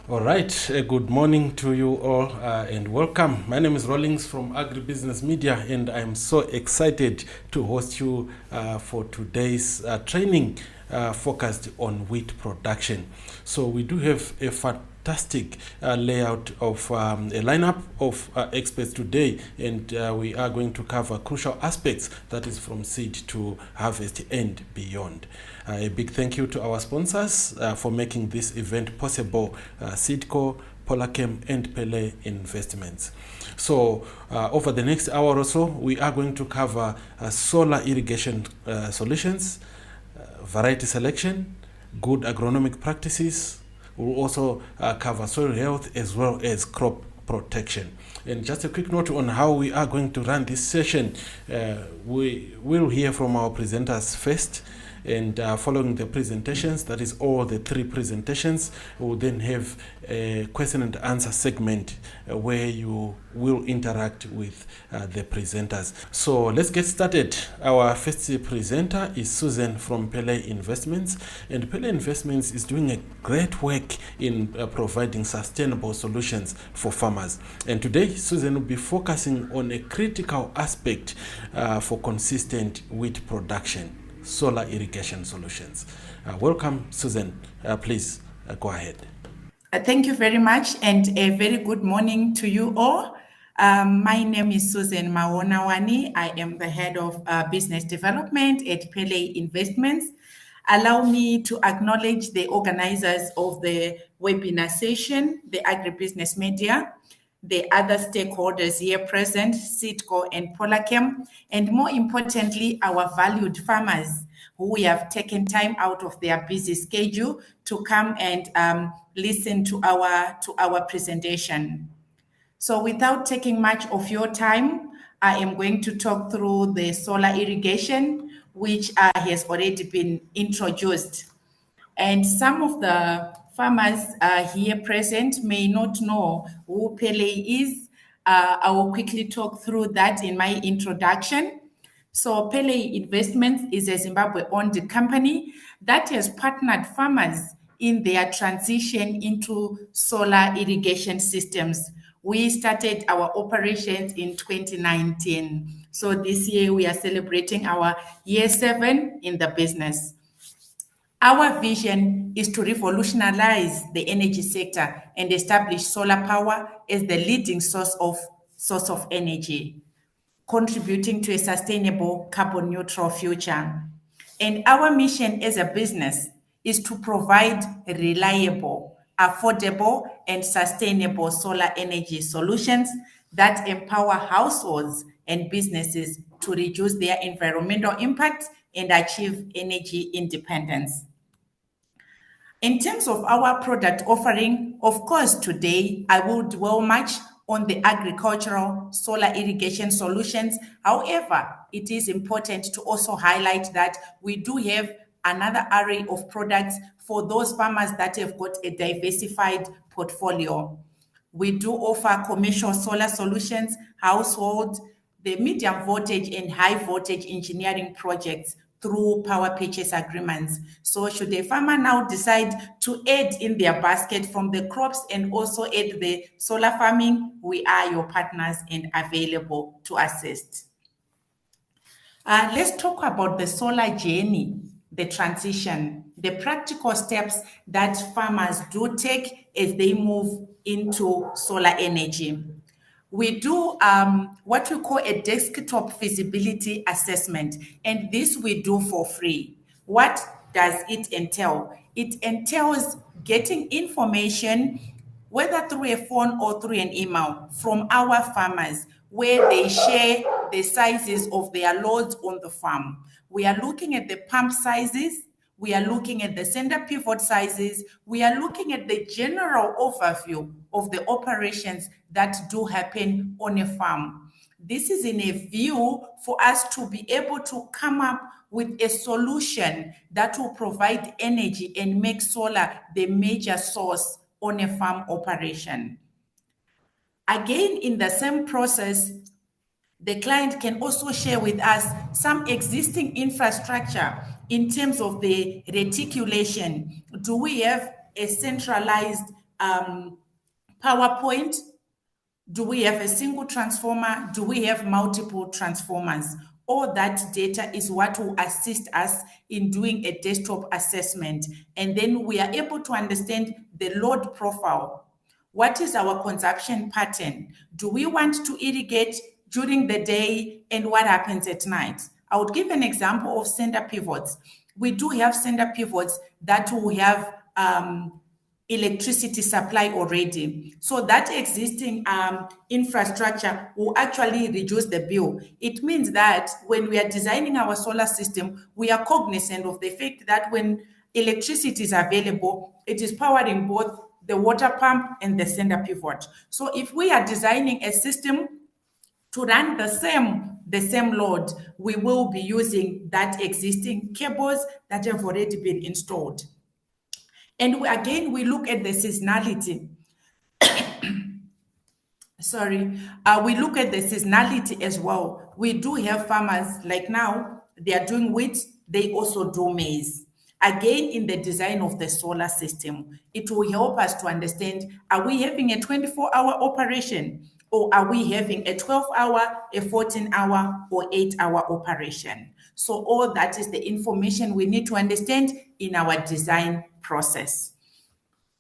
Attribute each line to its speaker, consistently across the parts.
Speaker 1: All right, good morning to you all and welcome. My name is Rawlings from Agribusiness Media, and I'm so excited to host you for today's training focused on wheat production. So we do have a fantastic layout of a lineup of experts today, and we are going to cover crucial aspects, that is from seed to harvest and beyond. A big thank you to our sponsors for making this event possible, SeedCo, Polachem, and Purleigh Investments. So over the next hour or so, we are going to cover solar irrigation solutions, variety selection, good agronomic practices. We'll also cover soil health as well as crop protection. And just a quick note on how we are going to run this session. We will hear from our presenters first, and following the presentations, that is all the three presentations, we'll then have a question and answer segment where you will interact with the presenters. So let's get started. Our first presenter is Susan from Purleigh Investments, and Purleigh Investments is doing a great work in providing sustainable solutions for farmers. And today, Susan will be focusing on a critical aspect for consistent wheat production: solar irrigation solutions. Welcome, Susan. Please go ahead.
Speaker 2: Thank you very much, and a very good morning to you all. My name is Susan Mawonawani. I am the head of business development at Purleigh Investments. Allow me to acknowledge the organizers of the webinar session, the Agribusiness Media, the other stakeholders here present, SeedCo and Polachem, and more importantly, our valued farmers who have taken time out of their busy schedule to come and listen to our presentation. So without taking much of your time, I am going to talk through the solar irrigation, which has already been introduced. And some of the farmers here present may not know who Purleigh is. I will quickly talk through that in my introduction. So Purleigh Investments is a Zimbabwe-owned company that has partnered farmers in their transition into solar irrigation systems. We started our operations in 2019. So this year we are celebrating our year 7 in the business. Our vision is to revolutionize the energy sector and establish solar power as the leading source of energy, contributing to a sustainable carbon neutral future. And our mission as a business is to provide reliable, affordable, and sustainable solar energy solutions that empower households and businesses to reduce their environmental impact and achieve energy independence. In terms of our product offering, of course, today I will dwell much on the agricultural solar irrigation solutions. However, it is important to also highlight that we do have another array of products for those farmers that have got a diversified portfolio. We do offer commercial solar solutions, household, the medium voltage and high voltage engineering projects through power purchase agreements. So should a farmer now decide to add in their basket from the crops and also add the solar farming, we are your partners and available to assist. Let's talk about the solar journey, the transition, the practical steps that farmers do take as they move into solar energy. We do what we call a desktop feasibility assessment, and this we do for free. What does it entail? It entails getting information, whether through a phone or through an email, from our farmers, where they share the sizes of their loads on the farm. We are looking at the pump sizes, we are looking at the center pivot sizes, we are looking at the general overview of the operations that do happen on a farm. This is in a view for us to be able to come up with a solution that will provide energy and make solar the major source on a farm operation. Again, in the same process, the client can also share with us some existing infrastructure in terms of the reticulation. Do we have a centralized power point? Do we have a single transformer? Do we have multiple transformers? All that data is what will assist us in doing a desktop assessment. And then we are able to understand the load profile. What is our consumption pattern? Do we want to irrigate during the day, and what happens at night? I would give an example of center pivots. We do have center pivots that will have electricity supply already. So that existing infrastructure will actually reduce the bill. It means that when we are designing our solar system, we are cognizant of the fact that when electricity is available, it is powering both the water pump and the center pivot. So if we are designing a system to run the same load, we will be using that existing cables that have already been installed. And we look at the seasonality. We look at the seasonality as well. We do have farmers like now, they are doing wheat, they also do maize. Again, in the design of the solar system, it will help us to understand, are we having a 24-hour operation, or are we having a 12-hour, a 14-hour, or 8-hour operation? So all that is the information we need to understand in our design process.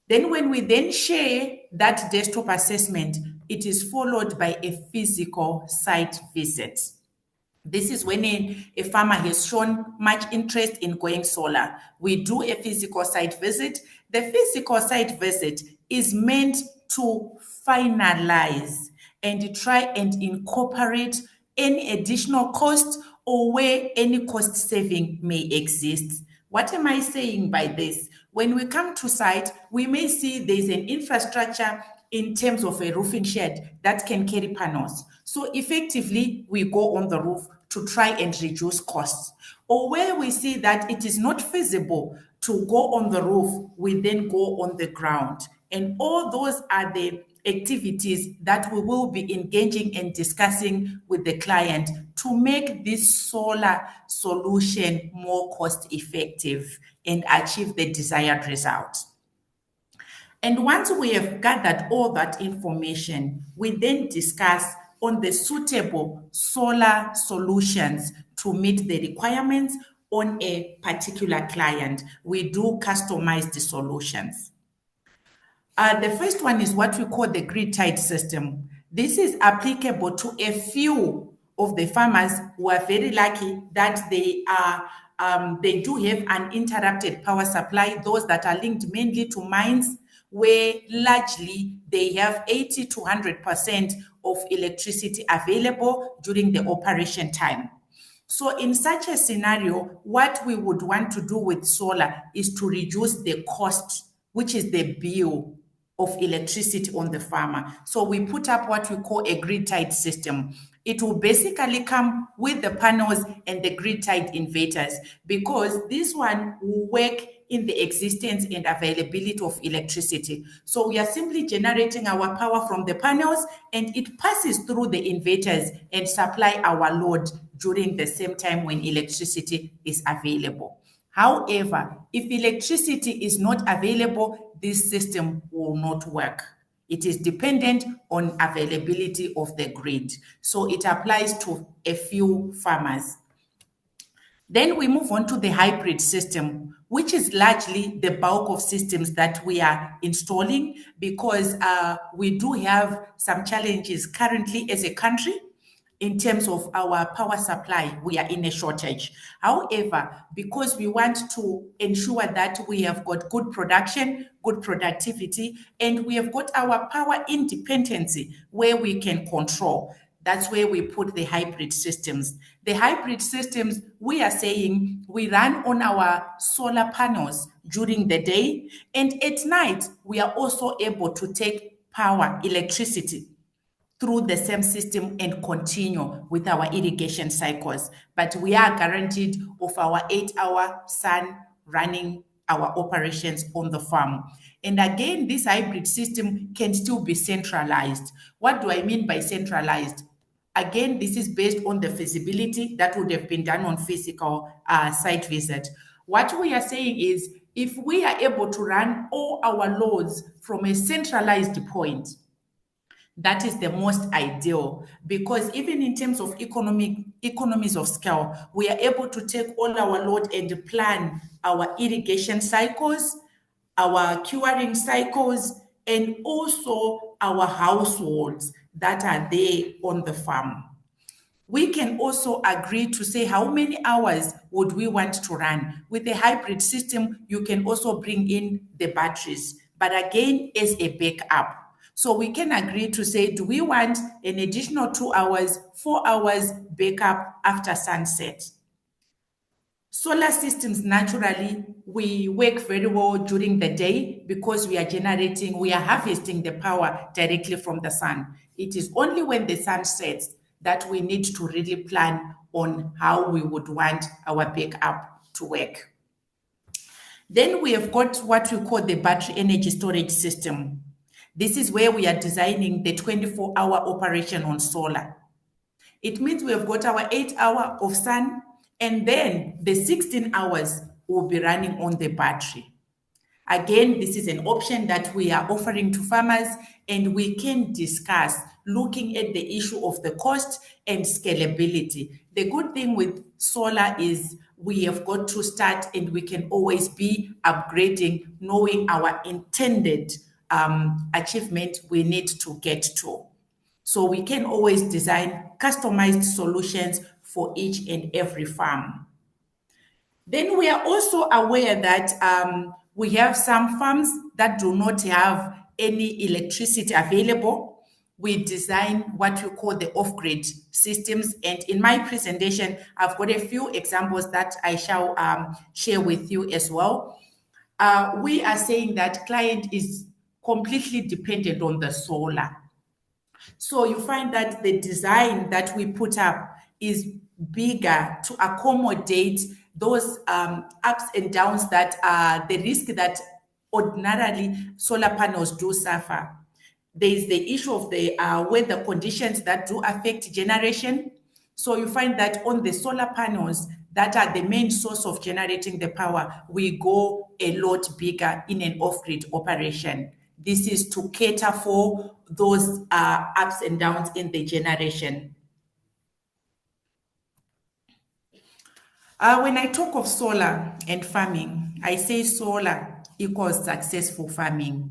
Speaker 2: Then when we then share that desktop assessment, it is followed by a physical site visit. This is when a farmer has shown much interest in going solar. We do a physical site visit. The physical site visit is meant to finalize and try and incorporate any additional cost or where any cost saving may exist. What am I saying by this? When we come to site, we may see there's an infrastructure in terms of a roofing shed that can carry panels. So effectively, we go on the roof to try and reduce costs. Or where we see that it is not feasible to go on the roof, we then go on the ground. And all those are the activities that we will be engaging and discussing with the client to make this solar solution more cost effective and achieve the desired result. And once we have gathered all that information, we then discuss on the suitable solar solutions to meet the requirements on a particular client. We do customize the solutions. The first one is what we call the grid-tied system. This is applicable to a few of the farmers who are very lucky that they do have uninterrupted power supply, those that are linked mainly to mines, where largely they have 80 to 100% of electricity available during the operation time. So in such a scenario, what we would want to do with solar is to reduce the cost, which is the bill of electricity on the farmer. So we put up what we call a grid-tied system. It will basically come with the panels and the grid-tied inverters, because this one will work in the existence and availability of electricity. So we are simply generating our power from the panels, and it passes through the inverters and supply our load during the same time when electricity is available. However, if electricity is not available, this system will not work. It is dependent on availability of the grid. So it applies to a few farmers. Then we move on to the hybrid system, which is largely the bulk of systems that we are installing, because we do have some challenges currently as a country. In terms of our power supply, we are in a shortage. However, because we want to ensure that we have got good production, good productivity, and we have got our power independency where we can control, that's where we put the hybrid systems. The hybrid systems, we are saying we run on our solar panels during the day, and at night, we are also able to take power, electricity, through the same system and continue with our irrigation cycles. But we are guaranteed of our 8-hour sun running our operations on the farm. And again, this hybrid system can still be centralized. What do I mean by centralized? Again, this is based on the feasibility that would have been done on physical site visit. What we are saying is if we are able to run all our loads from a centralized point, that is the most ideal, because even in terms of economies of scale, we are able to take all our load and plan our irrigation cycles, our curing cycles, and also our households that are there on the farm. We can also agree to say how many hours would we want to run. With a hybrid system, you can also bring in the batteries, but again, as a backup. So we can agree to say, do we want an additional 2 hours, 4 hours backup after sunset? Solar systems, naturally, we work very well during the day because we are harvesting the power directly from the sun. It is only when the sun sets that we need to really plan on how we would want our backup to work. Then we have got what we call the battery energy storage system. This is where we are designing the 24-hour operation on solar. It means we have got our 8 hours of sun, and then the 16 hours will be running on the battery. Again, this is an option that we are offering to farmers, and we can discuss looking at the issue of the cost and scalability. The good thing with solar is we have got to start, and we can always be upgrading, knowing our intended achievement we need to get to. So we can always design customized solutions for each and every farm. Then we are also aware that we have some farms that do not have any electricity available. We design what we call the off-grid systems. And in my presentation, I've got a few examples that I shall share with you as well. We are saying that client is completely dependent on the solar. So you find that the design that we put up is bigger to accommodate those ups and downs that are the risk that ordinarily solar panels do suffer. There is the issue of the weather conditions that do affect generation. So you find that on the solar panels that are the main source of generating the power, we go a lot bigger in an off-grid operation. This is to cater for those ups and downs in the generation. When I talk of solar and farming, I say solar equals successful farming.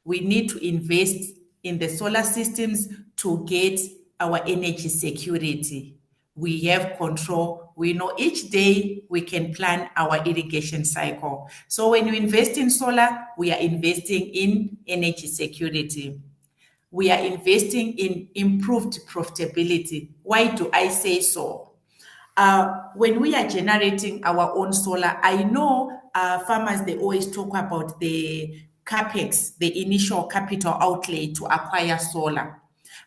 Speaker 2: We need to invest in the solar systems to get our energy security. We have control. We know each day we can plan our irrigation cycle. So when you invest in solar, we are investing in energy security. We are investing in improved profitability. Why do I say so? When we are generating our own solar, I know farmers, they always talk about the capex, the initial capital outlay to acquire solar.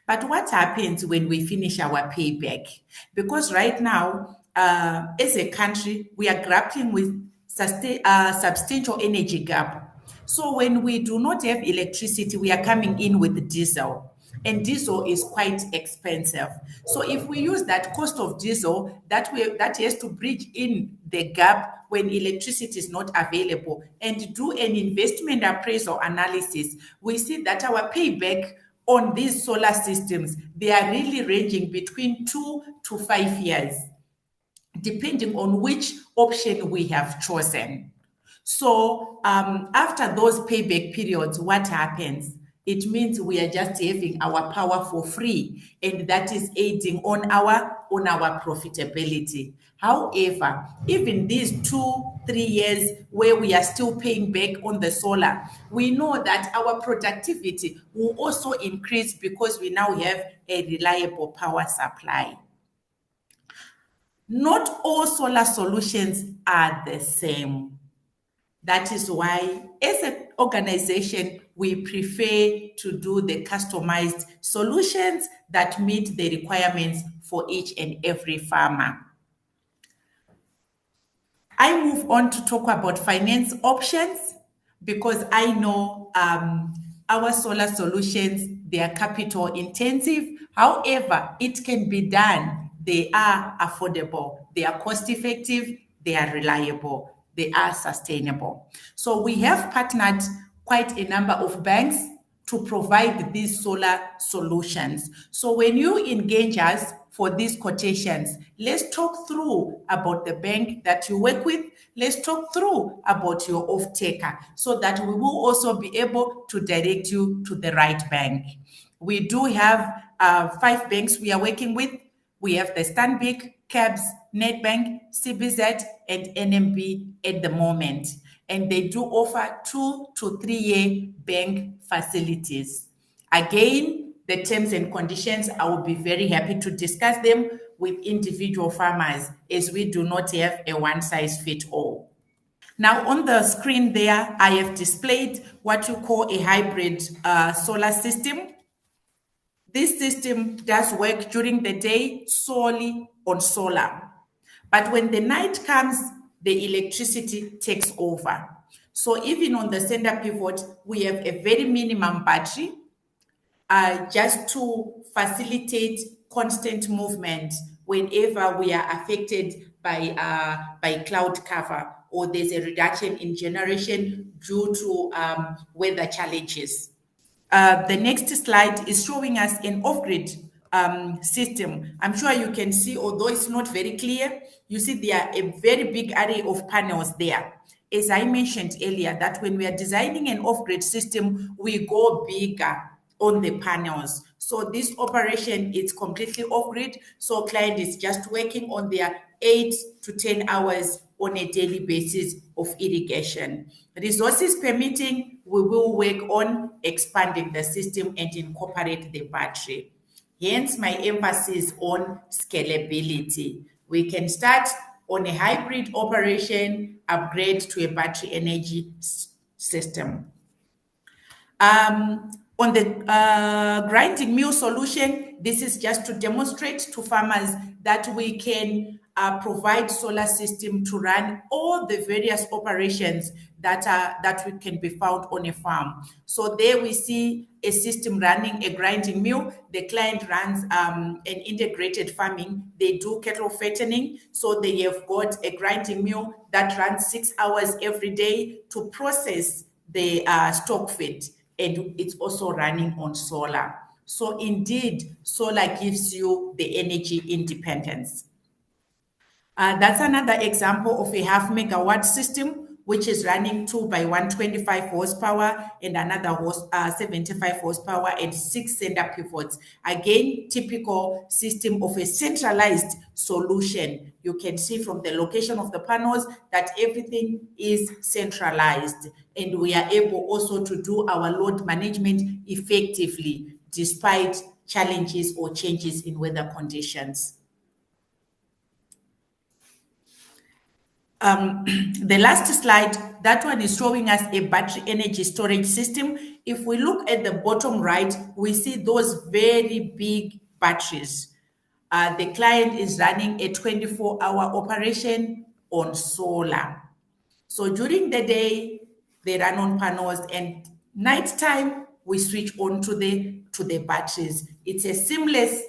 Speaker 2: But what happens when we finish our payback? Because right now, as a country, we are grappling with substantial energy gap. So when we do not have electricity, we are coming in with diesel. And diesel is quite expensive. So if we use that cost of diesel, that has to bridge in the gap when electricity is not available and do an investment appraisal analysis, we see that our payback on these solar systems, they are really ranging between 2 to 5 years, depending on which option we have chosen. So after those payback periods, what happens? It means we are just having our power for free, and that is aiding on our profitability. However, even these 2-3 years where we are still paying back on the solar, we know that our productivity will also increase because we now have a reliable power supply. Not all solar solutions are the same. That is why, as an organization, we prefer to do the customized solutions that meet the requirements for each and every farmer. I move on to talk about finance options because I know our solar solutions, they are capital intensive. However, it can be done. They are affordable, they are cost effective, they are reliable. they are sustainable. So we have partnered quite a number of banks to provide these solar solutions. So when you engage us for these quotations, let's talk through about the bank that you work with. Let's talk through about your off-taker so that we will also be able to direct you to the right bank. We do have 5 banks we are working with. We have the Stanbic, CABS, Nedbank, CBZ, and NMB at the moment. And they do offer 2 to 3 year bank facilities. Again, the terms and conditions, I will be very happy to discuss them with individual farmers, as we do not have a one-size-fits-all. Now on the screen there, I have displayed what you call a hybrid solar system. This system does work during the day solely on solar. But when the night comes, the electricity takes over. So even on the center pivot, we have a very minimum battery just to facilitate constant movement whenever we are affected by cloud cover or there's a reduction in generation due to weather challenges. The next slide is showing us an off-grid system. I'm sure you can see, although it's not very clear, you see there are a very big array of panels there. As I mentioned earlier, that when we are designing an off-grid system, we go bigger on the panels. So this operation is completely off-grid. So client is just working on their 8 to 10 hours on a daily basis of irrigation. Resources permitting, we will work on expanding the system and incorporate the battery. Hence my emphasis on scalability. We can start on a hybrid operation, upgrade to a battery energy system. On the grinding mill solution, this is just to demonstrate to farmers that we can provide solar system to run all the various operations that we can be found on a farm. So there we see a system running a grinding mill. The client runs an integrated farming. They do cattle fattening. So they have got a grinding mill that runs 6 hours every day to process the stock feed. And it's also running on solar. So indeed, solar gives you the energy independence. That's another example of a 0.5 megawatt system, which is running 2 by 125 horsepower and another 75 horsepower and 6 center pivots. Again, typical system of a centralized solution. You can see from the location of the panels that everything is centralized, and we are able also to do our load management effectively despite challenges or changes in weather conditions. The last slide, that one is showing us a battery energy storage system. If we look at the bottom right, we see those very big batteries. The client is running a 24-hour operation on solar. So during the day, they run on panels, and nighttime, we switch on to the batteries. It's a seamless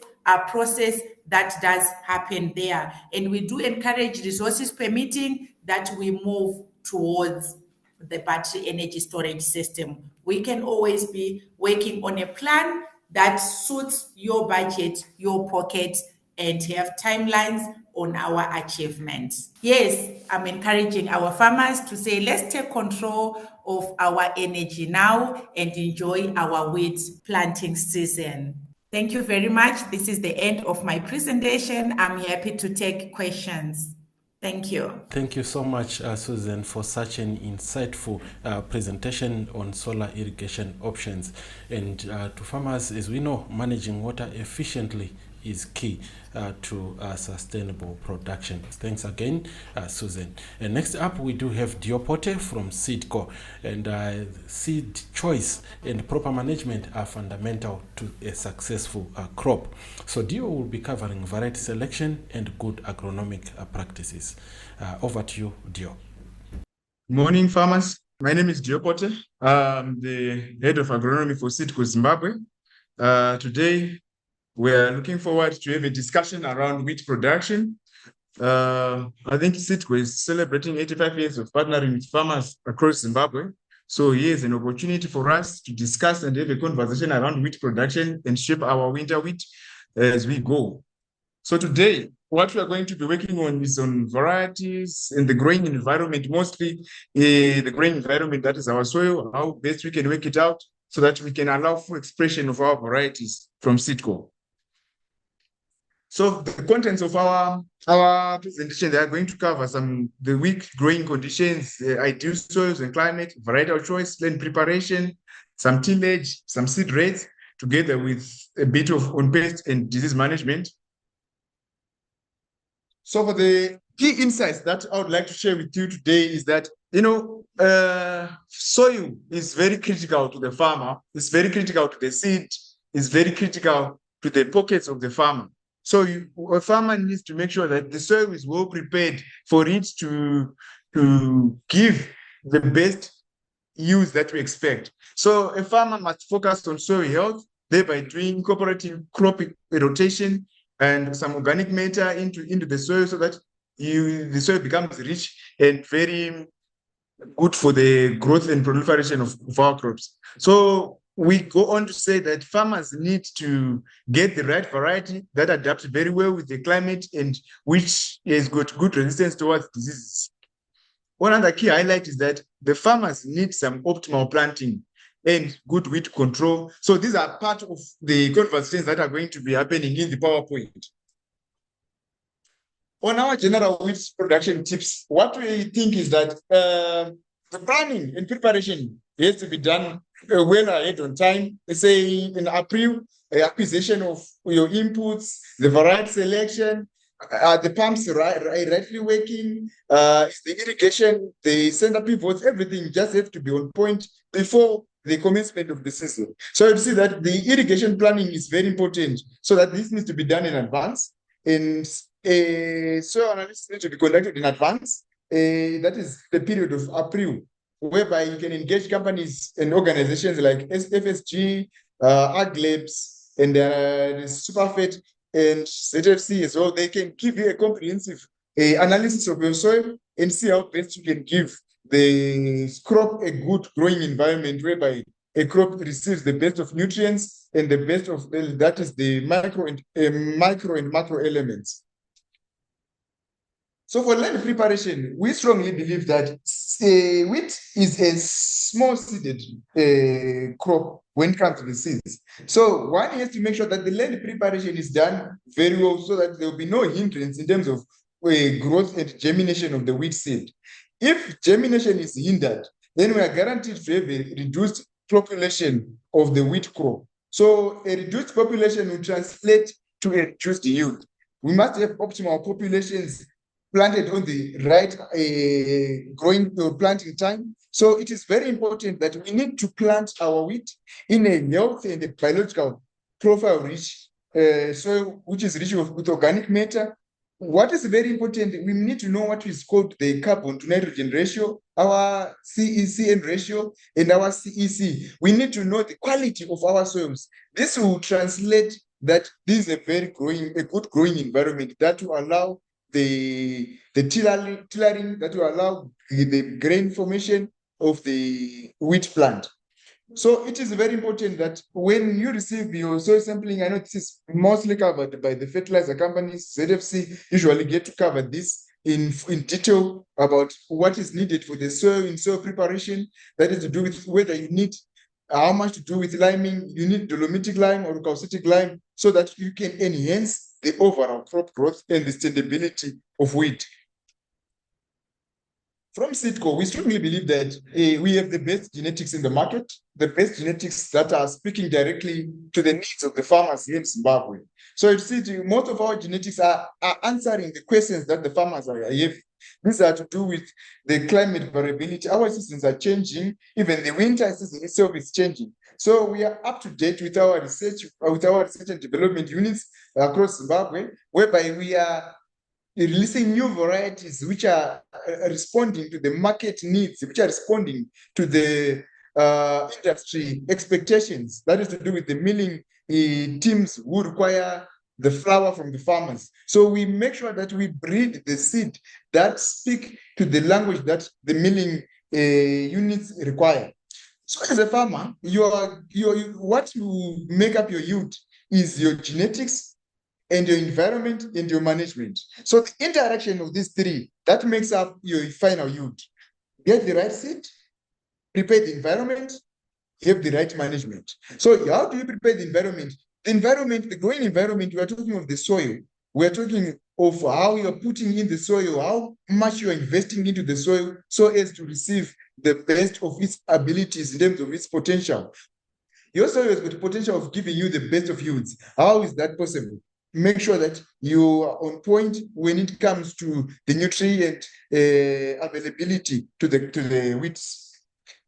Speaker 2: process that does happen there. And we do encourage, resources permitting, that we move towards the battery energy storage system. We can always be working on a plan that suits your budget, your pocket, and have timelines on our achievements. Yes, I'm encouraging our farmers to say, let's take control of our energy now and enjoy our wheat planting season. Thank you very much. This is the end of my presentation. I'm happy to take questions. Thank you.
Speaker 1: Thank you so much, Susan, for such an insightful presentation on solar irrigation options. And to farmers, as we know, managing water efficiently is key to sustainable production. Thanks again, Susan. And next up, we do have Dior Pote from SeedCo. And seed choice and proper management are fundamental to a successful crop. So Dior will be covering variety selection and good agronomic practices. Over to you, Dior.
Speaker 3: Morning, farmers. My name is Dior Pote. I'm the head of agronomy for SeedCo Zimbabwe. Today, we are looking forward to have a discussion around wheat production I think SeedCo is celebrating 85 years of partnering with farmers across Zimbabwe. So here's an opportunity for us to discuss and have a conversation around wheat production and shape our winter wheat as we go. So today, what we are going to be working on is on varieties in the growing environment, mostly the growing environment, that is our soil, how best we can work it out so that we can allow full expression of our varieties from SeedCo. So the contents of our presentation, they are going to cover the wheat growing conditions, ideal soils and climate, varietal choice, land preparation, some tillage, some seed rates, together with a bit of on pest and disease management. So for the key insights that I would like to share with you today is that, soil is very critical to the farmer. It's very critical to the seed. It's very critical to the pockets of the farmer. So a farmer needs to make sure that the soil is well prepared for it to give the best use that we expect. So a farmer must focus on soil health, thereby doing cooperative crop rotation and some organic matter into the soil so that the soil becomes rich and very good for the growth and proliferation of our crops. So we go on to say that farmers need to get the right variety that adapts very well with the climate and which has got good resistance towards diseases. One other key highlight is that the farmers need some optimal planting and good weed control. So these are part of the conversations that are going to be happening in the PowerPoint. On our general wheat production tips, what we think is that the planning and preparation has to be done well ahead on time. Let's say in April, acquisition of your inputs, the variety selection, the pumps rightly working, the irrigation, the center pivots, everything just have to be on point before the commencement of the season. So you see that the irrigation planning is very important so that this needs to be done in advance. And soil analysis needs to be conducted in advance. That is the period of April, whereby you can engage companies and organizations like FSG, AgLabs, and Superfed and ZFC as well. They can give you a comprehensive analysis of your soil and see how best you can give the crop a good growing environment whereby a crop receives the best of nutrients and the best of that is the micro and macro elements. So for land preparation, we strongly believe that wheat is a small seeded crop when it comes to the seeds. So one has to make sure that the land preparation is done very well so that there will be no hindrance in terms of growth and germination of the wheat seed. If germination is hindered, then we are guaranteed to have a reduced population of the wheat crop. So a reduced population will translate to a reduced yield. We must have optimal populations planted on the right growing planting time. So it is very important that we need to plant our wheat in a healthy and a biological profile rich soil, which is rich with organic matter. What is very important, we need to know what is called the carbon to nitrogen ratio, our CECN ratio, and our CEC. We need to know the quality of our soils. This will translate that this is a good growing environment that will allow the tillering that will allow the grain formation of the wheat plant. So it is very important that when you receive your soil sampling, I know this is mostly covered by the fertilizer companies, ZFC usually get to cover this in detail about what is needed for the soil in soil preparation. That is to do with whether you need how much to do with liming, you need dolomitic lime or calcitic lime so that you can enhance the overall crop growth and the stability of wheat. From SeedCo, we strongly believe that we have the best genetics in the market, the best genetics that are speaking directly to the needs of the farmers here in Zimbabwe. So you see, most of our genetics are answering the questions that the farmers are having. These are to do with the climate variability. Our seasons are changing. Even the winter season itself is changing. So we are up to date with our research and development units across Zimbabwe, whereby we are releasing new varieties which are responding to the market needs, which are responding to the industry expectations. That is to do with the milling teams who require the flower from the farmers. So we make sure that we breed the seed that speak to the language that the milling units require. So as a farmer, what you make up your yield is your genetics and your environment and your management. So the interaction of these three, that makes up your final yield. Get the right seed, prepare the environment, have the right management. So how do you prepare the environment? The environment, the growing environment, we are talking of the soil. We are talking of how you are putting in the soil, how much you are investing into the soil so as to receive the best of its abilities in terms of its potential. Your soil has got the potential of giving you the best of yields. How is that possible? Make sure that you are on point when it comes to the nutrient availability to the weeds.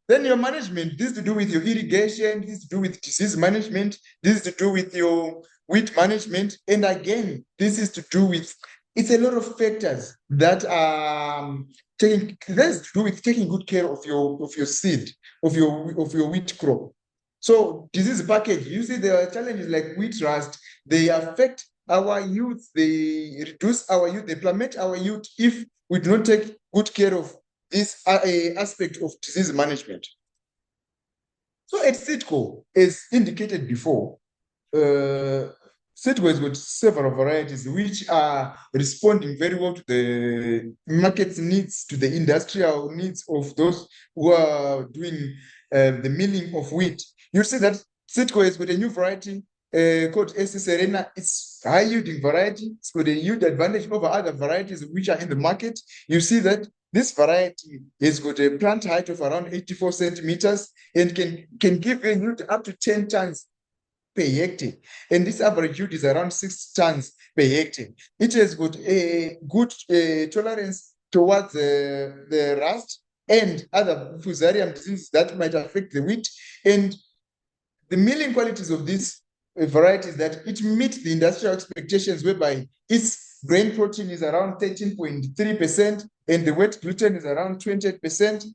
Speaker 3: Then your management, this is to do with your irrigation, this is to do with disease management, this is to do with your weed management. And again, this is to do with, it's a lot of factors that that's to do with taking good care of your seed, of your wheat crop. So disease package, you see there are challenges like wheat rust, they affect our youth, they reduce our youth, they plummet our youth if we do not take good care of this aspect of disease management. So at SeedCo, as indicated before, SeedCo has got several varieties which are responding very well to the market's needs, to the industrial needs of those who are doing the milling of wheat. You see that SeedCo has got a new variety called SC Serena. It's high yielding variety. It's got a yield advantage over other varieties which are in the market. You see that this variety has got a plant height of around 84 centimeters and can give a yield up to 10 tons per hectare. And this average yield is around 6 tons per hectare. It has got a good tolerance towards the rust and other fusarium diseases that might affect the wheat. And the milling qualities of this variety is that it meets the industrial expectations, whereby its grain protein is around 13.3% and the wet gluten is around 28%.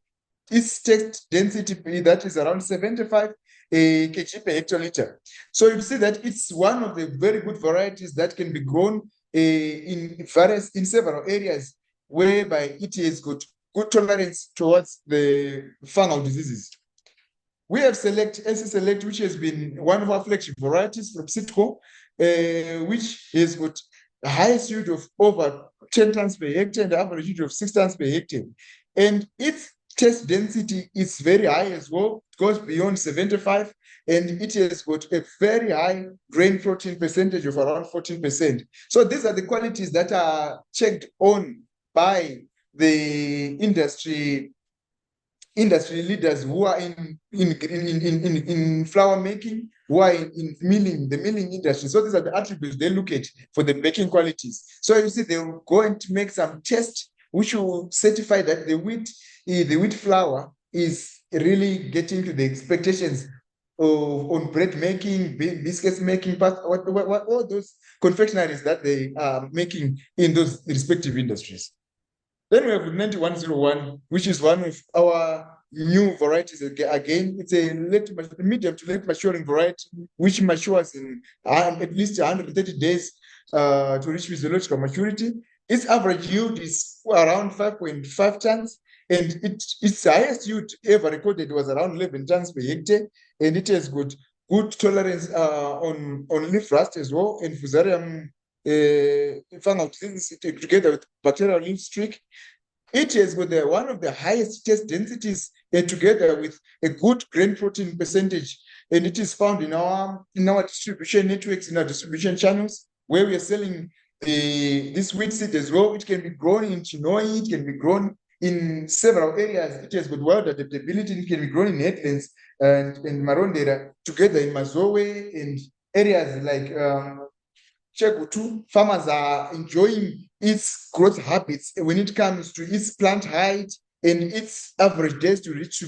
Speaker 3: Its text density, that is around 75 kg per hectoliter. So you see that it's one of the very good varieties that can be grown in several areas, whereby it has got good tolerance towards the fungal diseases. We have SC Select, which has been one of our flagship varieties from SeedCo, which has got the highest yield of over 10 tons per hectare and the average yield of 6 tons per hectare. And its test density is very high as well. It goes beyond 75, and it has got a very high grain protein percentage of around 14%. So these are the qualities that are checked on by the industry leaders who are in flour making, who are in the milling industry. So these are the attributes they look at for the baking qualities. So you see, they will go and make some tests which will certify that the wheat flour is really getting to the expectations on bread making, biscuits making, all those confectionaries that they are making in those respective industries. Then we have 9101, which is one of our new varieties. Again, it's a medium to late maturing variety, which matures in at least 130 days to reach physiological maturity. Its average yield is around 5.5 tons, and its highest yield ever recorded was around 11 tons per hectare, and it has got good tolerance on leaf rust as well, and fusarium fungal diseases together with bacterial leaf streak. It has got one of the highest test densities together with a good grain protein percentage, and it is found in our distribution networks, in our distribution channels, where we are selling this wheat seed as well. It can be grown in Chinoi, it can be grown in several areas. It has got wild adaptability. It can be grown in headlands and Marondera, together in Mazowe and areas like Chegutu. Farmers are enjoying its growth habits when it comes to its plant height and its average days to reach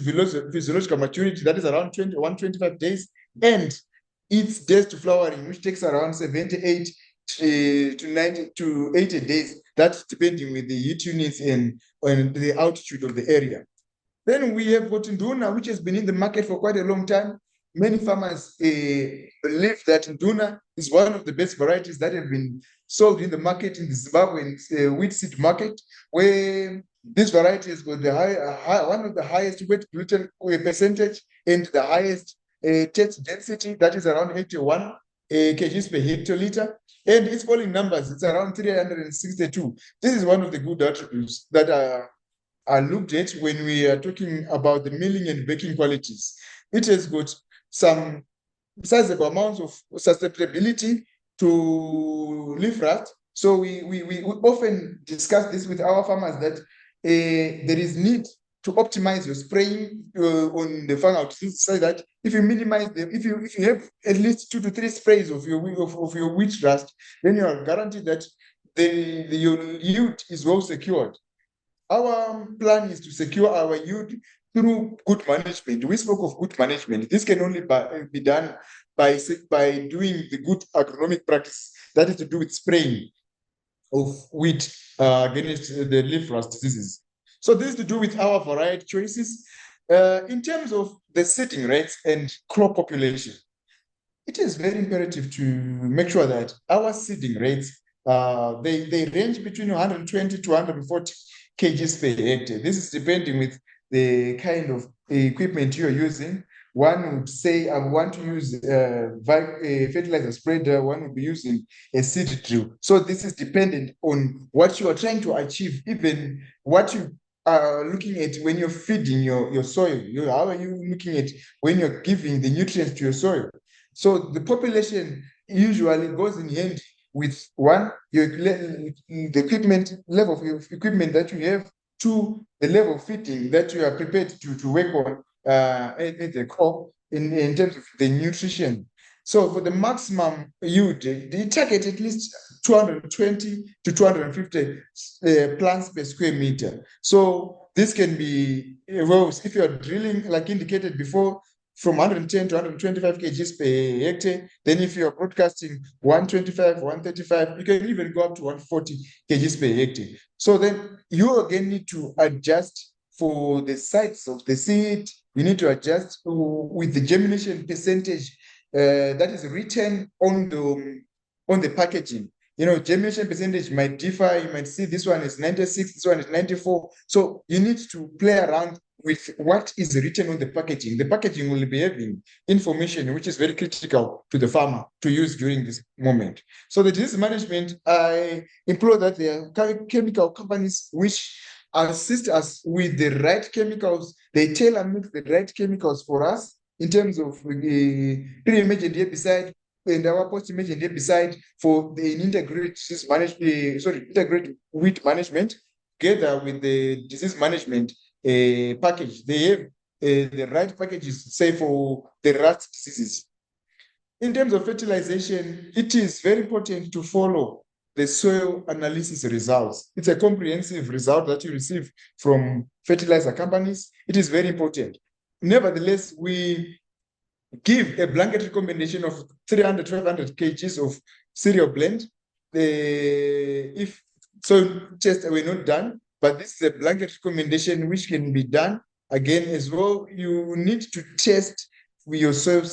Speaker 3: physiological maturity, that is around 125 days, and its days to flowering, which takes around 78 to 90 to 80 days. That's depending with the heat units and the altitude of the area. Then we have got Nduna, which has been in the market for quite a long time, many farmers believe that Nduna is one of the best varieties that have been sold in the market, in the Zimbabwean wheat seed market, where this variety has got the one of the highest wet gluten percentage and the highest taste density, that is around 81 kgs per hectoliter. And its falling numbers, it's around 362. This is one of the good attributes that are looked at when we are talking about the milling and baking qualities. It has got some sizable amounts of susceptibility to leaf rust. So we often discuss this with our farmers that there is need to optimize your spraying on the fungal disease, so that if you minimize them, if you have at least 2 to 3 sprays of your wheat rust, then you are guaranteed that your yield is well secured. Our plan is to secure our yield through good management. We spoke of good management. This can only be done by doing the good agronomic practice, that is to do with spraying of wheat against the leaf rust diseases. So this is to do with our variety choices. In terms of the seeding rates and crop population, it is very imperative to make sure that our seeding rates, they range between 120 to 140 kgs per hectare. This is depending with the kind of equipment you're using. One would say, I want to use a fertilizer spreader. One would be using a seed drill. So this is dependent on what you are trying to achieve, even what you are looking at when you're feeding your soil. How are you looking at when you're giving the nutrients to your soil? So the population usually goes in hand with one, the equipment level of equipment that you have, two, the level of feeding that you are prepared to work on at the crop in terms of the nutrition. So for the maximum yield, they target at least 220 to 250 plants per square meter. So this can be, well, if you are drilling, like indicated before, from 110 to 125 kgs per hectare. Then if you're broadcasting 125, 135, you can even go up to 140 kgs per hectare. So then you again need to adjust for the size of the seed. You need to adjust with the germination percentage that is written on the packaging. You know, germination percentage might differ. You might see this one is 96, this one is 94. So you need to play around with what is written on the packaging. The packaging will be having information which is very critical to the farmer to use during this moment. So the disease management, I implore that there are chemical companies which assist us with the right chemicals. They tailor-make the right chemicals for us in terms of pre-emergent herbicide and our post-emergent herbicide for the integrated wheat management together with the disease management package. They have the right packages, say, for the rust diseases. In terms of fertilization, it is very important to follow the soil analysis results. It's a comprehensive result that you receive from fertilizer companies. It is very important. Nevertheless, we give a blanket recommendation of 300, 500 kgs of cereal blend. If soil tests were not done, but this is a blanket recommendation which can be done again as well. You need to test your soil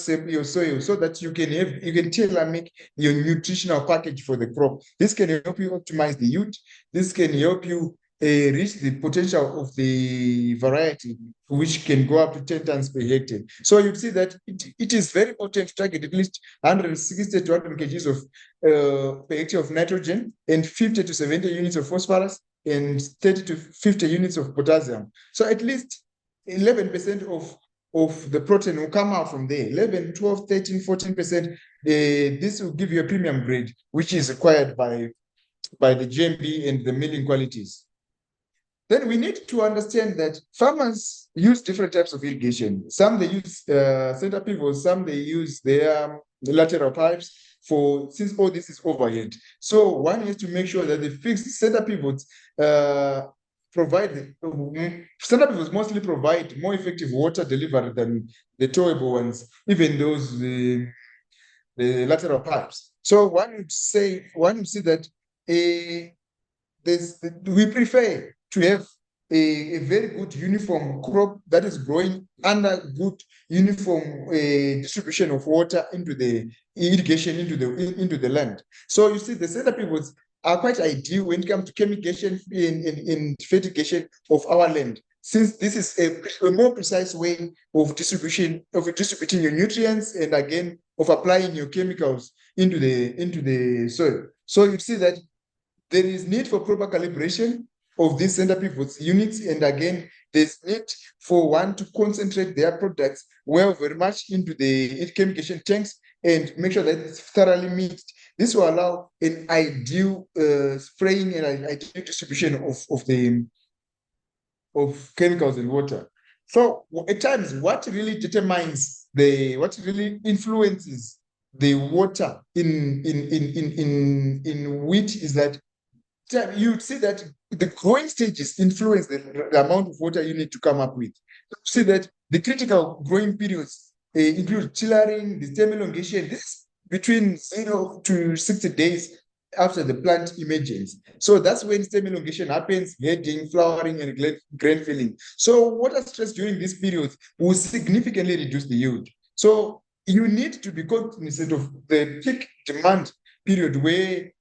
Speaker 3: so that you can tailor-make your nutritional package for the crop. This can help you optimize the yield. This can help you reach the potential of the variety, which can go up to 10 tons per hectare. So you see that it is very important to target at least 160 to 100 kgs of per hectare of nitrogen and 50 to 70 units of phosphorus and 30 to 50 units of potassium. So at least 11% of the protein will come out from there. 11, 12, 13, 14%. This will give you a premium grade, which is required by the GMB and the milling qualities. Then we need to understand that farmers use different types of irrigation. Some they use center pivots, some they use their lateral pipes since all this is overhead. So one has to make sure that the fixed center pivots center pivots mostly provide more effective water delivery than the towable ones, even those the lateral pipes. So one would say that we prefer to have a very good uniform crop that is growing under good uniform distribution of water into the irrigation into the land. So you see, the center pivots are quite ideal when it comes to chemication in fertigation of our land, since this is a more precise way of distributing your nutrients and again of applying your chemicals into the soil. So you see that there is need for proper calibration of these center pivots units, and again there's need for one to concentrate their products well very much into the chemication tanks and make sure that it's thoroughly mixed. This will allow an ideal spraying and an ideal distribution of chemicals in water. So at times, what really influences the water in wheat is that you see that the growing stages influence the amount of water you need to come up with. You see that the critical growing periods include tillering, the stem elongation. This is between 0 to 60 days after the plant emergence. So that's when stem elongation happens, heading, flowering, and grain filling. So water stress during this period will significantly reduce the yield. So you need to be cognizant of the peak demand period where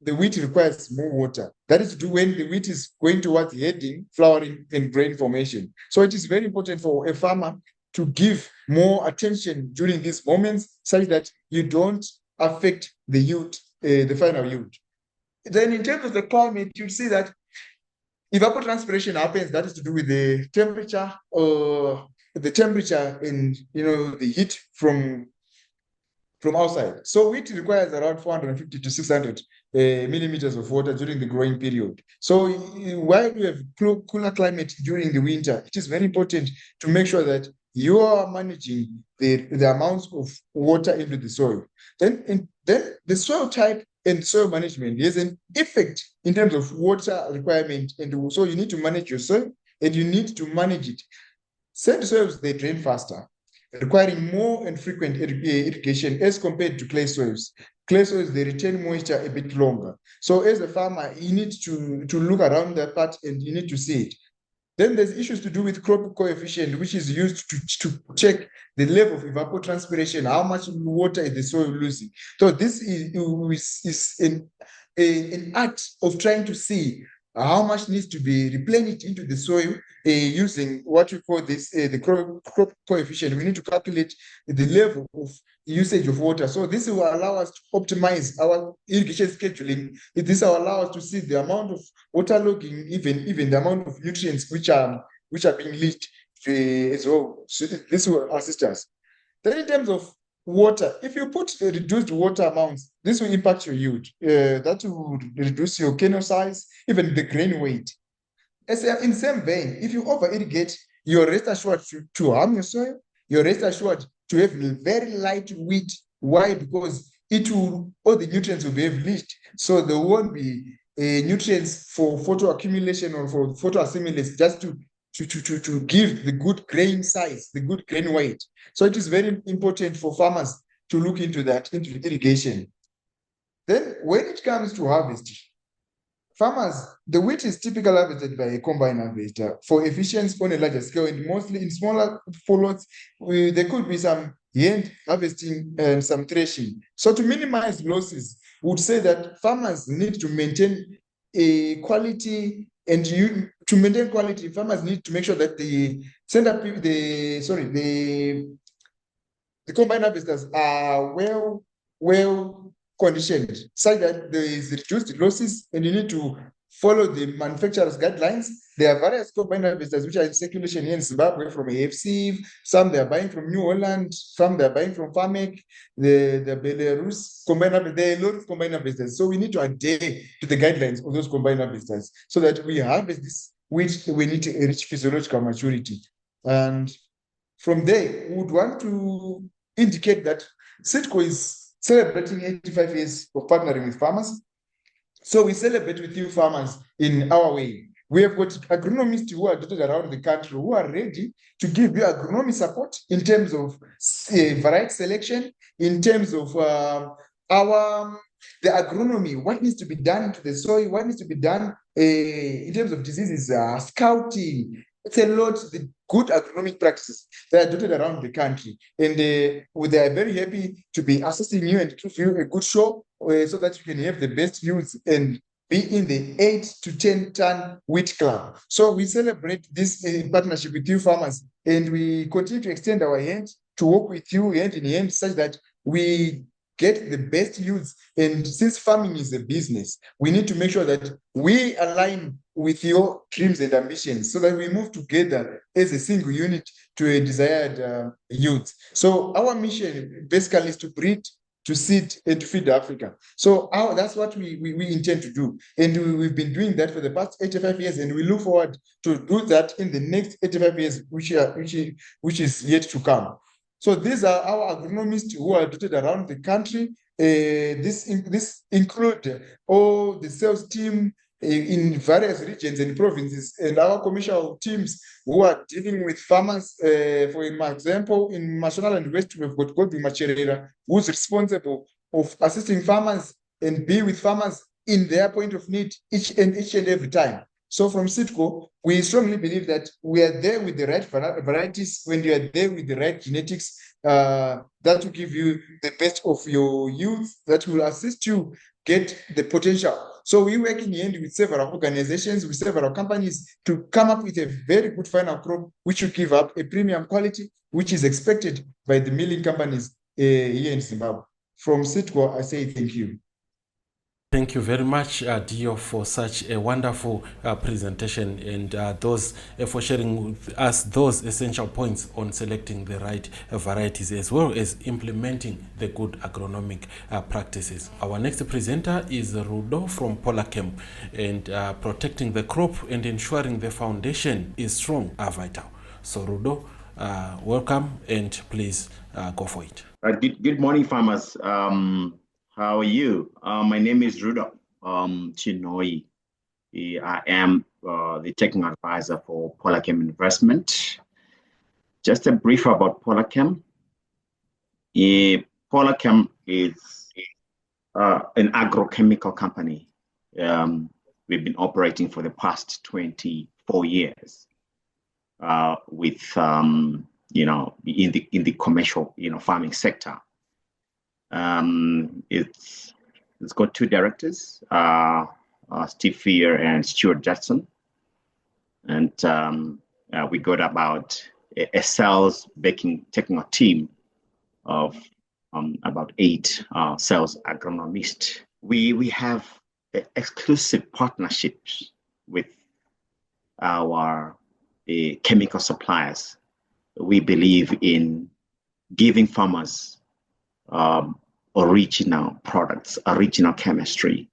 Speaker 3: the wheat requires more water. That is to do when the wheat is going towards heading, flowering, and grain formation. So it is very important for a farmer to give more attention during these moments such that you don't affect the yield, the final yield. Then in terms of the climate, you'll see that evapotranspiration happens. That is to do with the temperature and the heat from outside. So wheat requires around 450 to 600 millimeters of water during the growing period. So while we have cooler climate during the winter, it is very important to make sure that you are managing the amounts of water into the soil. Then the soil type and soil management has an effect in terms of water requirement, and so you need to manage your soil and you need to manage it. Sand soils, they drain faster, requiring more and frequent irrigation as compared to clay soils. Clay soils, they retain moisture a bit longer. So as a farmer, you need to look around that part and you need to see it. Then there's issues to do with crop coefficient, which is used to check the level of evapotranspiration, how much water is the soil losing. So this is an act of trying to see how much needs to be replenished into the soil using what we call this the crop coefficient. We need to calculate the level of usage of water. So this will allow us to optimize our irrigation scheduling. This will allow us to see the amount of water logging, even the amount of nutrients which are being leached as well. So this will assist us. Then in terms of water, if you put reduced water amounts, this will impact your yield. That will reduce your kernel size, even the grain weight. In the same vein, if you over irrigate, you're rest assured to harm your soil. You're rest assured to have very light wheat. Why? Because all the nutrients will be leached, so there won't be nutrients for photo accumulation or for photo assimilation, just to give the good grain size, the good grain weight. So it is very important for farmers to look into that, into irrigation. Then when it comes to harvest, farmers, the wheat is typically harvested by a combine harvester for efficiency on a larger scale, and mostly in smaller lots, there could be some hand harvesting and some threshing. So to minimize losses, we would say that farmers need to maintain a quality, and to maintain quality, farmers need to make sure that the combine harvesters are well conditioned, such that there is reduced losses, and you need to follow the manufacturer's guidelines. There are various combine harvesters which are in circulation here in Zimbabwe from AFC. Some they are buying from New Holland, some they are buying from Farmec, the Belarus combine harvesters. There are a lot of combine harvesters. So we need to adhere to the guidelines of those combine harvesters so that we harvest this which we need to reach physiological maturity. And from there, we would want to indicate that SeedCo is celebrating 85 years of partnering with farmers. So we celebrate with you farmers in our way. We have got agronomists who are dotted around the country who are ready to give you agronomy support in terms of variety selection, in terms of our The agronomy, what needs to be done to the soil, what needs to be done in terms of diseases, scouting. It's a lot, the good agronomic practices that are dotted around the country. And they are very happy to be assisting you and give you a good show so that you can have the best yields and be in the 8 to 10 ton wheat club. So we celebrate this partnership with you farmers, and we continue to extend our hand to work with you hand in hand such that we get the best yields. And since farming is a business, we need to make sure that we align with your dreams and ambitions so that we move together as a single unit to a desired yields. So our mission basically is to breed, to seed, and to feed Africa. So that's what we intend to do. And we've been doing that for the past 85 years, and we look forward to do that in the next 85 years, which is yet to come. So these are our agronomists who are dotted around the country. This include all the sales team in various regions and provinces, and our commercial teams who are dealing with farmers. For example, in Mashonaland West, we've got Godwin Macherera, who's responsible of assisting farmers and be with farmers in their point of need each and every time. So from SeedCo, we strongly believe that we are there with the right varieties, when you are there with the right genetics, that will give you the best of your youth, that will assist you get the potential. So we work in the end with several organizations, with several companies to come up with a very good final crop, which will give up a premium quality, which is expected by the milling companies here in Zimbabwe. From SeedCo, I say thank you.
Speaker 1: Thank you very much, Dior, for such a wonderful presentation, and for sharing with us those essential points on selecting the right varieties, as well as implementing the good agronomic practices. Our next presenter is Rudo from Polachem, and protecting the crop and ensuring the foundation is strong are vital. So Rudo, welcome, and please go for it.
Speaker 4: Good morning, farmers. How are you? My name is Rudo Chinoi. I am the technical advisor for Polachem Investment. Just a brief about Polachem. Polachem is an agrochemical company. We've been operating for the past 24 years with in the commercial farming sector. It's got two directors, Steve Fear and Stuart Jackson, and we got about a sales technical team of about 8 sales agronomists. We have exclusive partnerships with our chemical suppliers. We believe in giving farmers original products, original chemistry.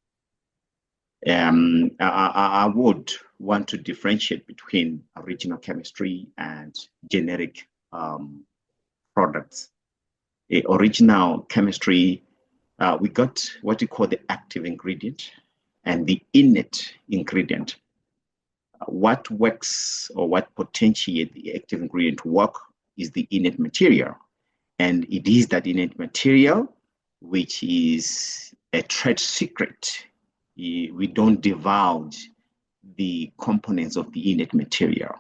Speaker 4: I would want to differentiate between original chemistry and generic products. Original chemistry, we got what we call the active ingredient and the innate ingredient. What works or what potentiates the active ingredient work is the innate material. And it is that innate material which is a trade secret. We don't divulge the components of the innate material.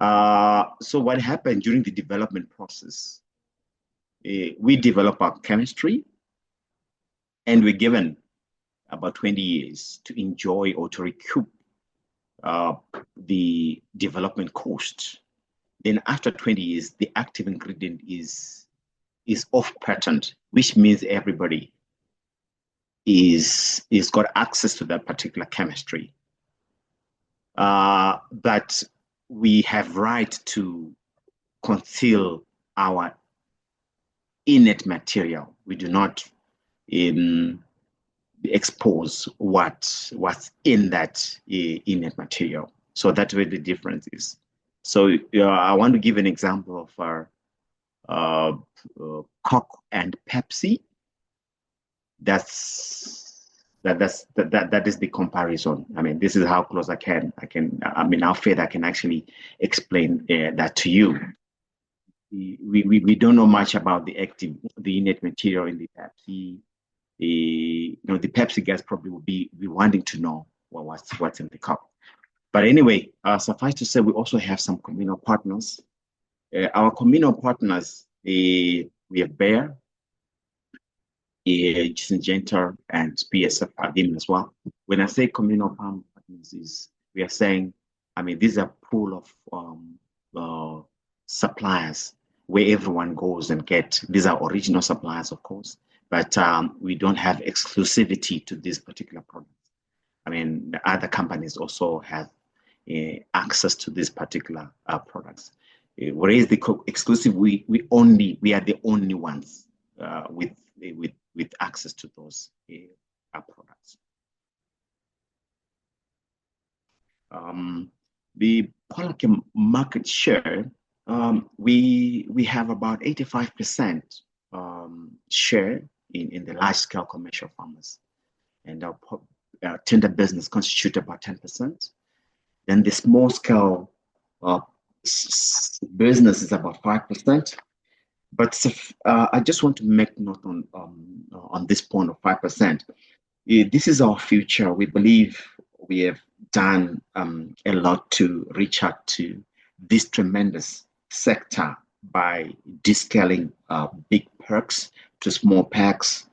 Speaker 4: So what happened during the development process, we develop our chemistry, and we're given about 20 years to enjoy or to recoup the development cost. Then after 20 years, the active ingredient is off patent, which means everybody is got access to that particular chemistry. But we have right to conceal our innate material. We do not expose what's in that innate material. So that's where the difference is. So I want to give an example of our Coke and Pepsi. That is the comparison. I mean, this is how close I can. How fair I can actually explain that to you. We don't know much about the innate material in the Pepsi the Pepsi guys probably will be wanting to know what's in the cup. But anyway, suffice to say, we also have some communal partners. Our communal partners, we have Bayer, Syngenta, and PSF Agim as well. When I say communal partners, we are saying, I mean, these are pool of suppliers where everyone goes and these are original suppliers, of course, but we don't have exclusivity to this particular product. I mean, the other companies also have access to these particular products. Whereas the exclusive, we are the only ones with access to those products. The Polachem market share, we have about 85% share in the large scale commercial farmers, and our tender business constitute about 10%. Then the small scale business is about 5%. But I just want to make note on this point of 5%. This is our future. We believe we have done a lot to reach out to this tremendous sector by descaling big perks to small packs,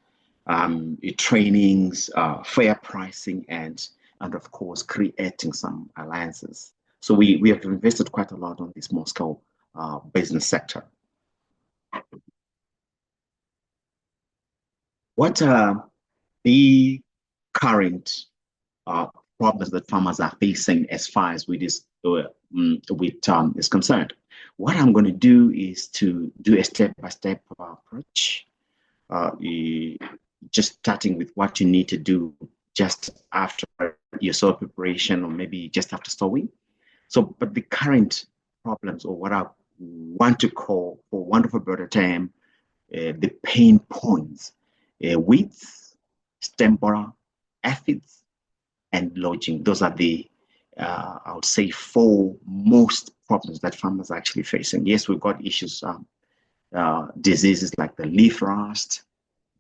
Speaker 4: trainings, fair pricing, and of course creating some alliances. So we have invested quite a lot on the small scale business sector. What are the current problems that farmers are facing as far as is concerned? What I'm going to do is to do a step-by-step approach, just starting with what you need to do just after your soil preparation, or maybe just after sowing. So, but the current problems, or what I want to call, for want of a better term, the pain points: weeds, stem borer, aphids, and lodging. Those are the, I would say, 4 most problems that farmers are actually facing. Yes, we've got issues, diseases like the leaf rust,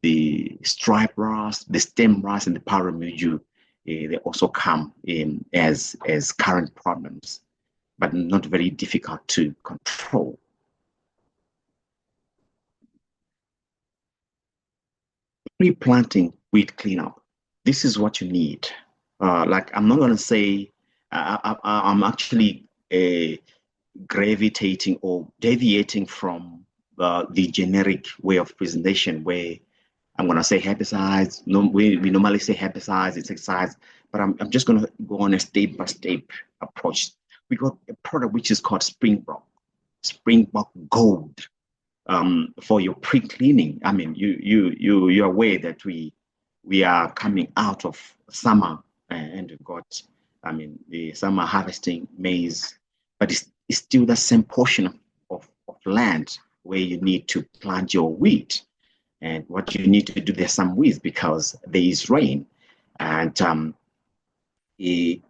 Speaker 4: the stripe rust, the stem rust, and the powdery mildew. They also come in as current problems, but not very difficult to control. Pre-planting weed cleanup. This is what you need. Like, I'm not going to say I'm actually gravitating or deviating from the generic way of presentation, where I'm going to say herbicides. No, we normally say herbicides, insecticides, but I'm just going to go on a step-by-step approach. We got a product which is called Springbok Gold. For your pre-cleaning. I mean, you're aware that we are coming out of summer, and we've got, I mean, the summer harvesting maize, but it's still the same portion of land where you need to plant your wheat. And what you need to do, there's some weeds because there is rain. And it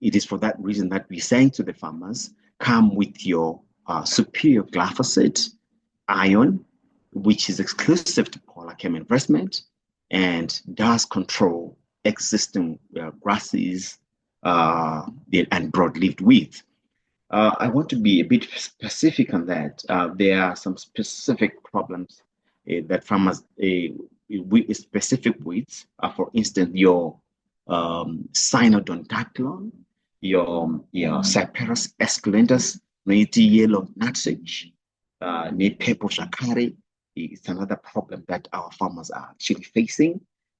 Speaker 4: is for that reason that we're saying to the farmers, come with your superior glyphosate ion, which is exclusive to Polachem investment and does control existing grasses and broad-leaved weeds. I want to be a bit specific on that. There are some specific problems that farmers, with specific weeds, for instance, your Cynodon, your Cyperus esculentus, yellow nutsedge, purple shakari. It's another problem that our farmers are actually facing.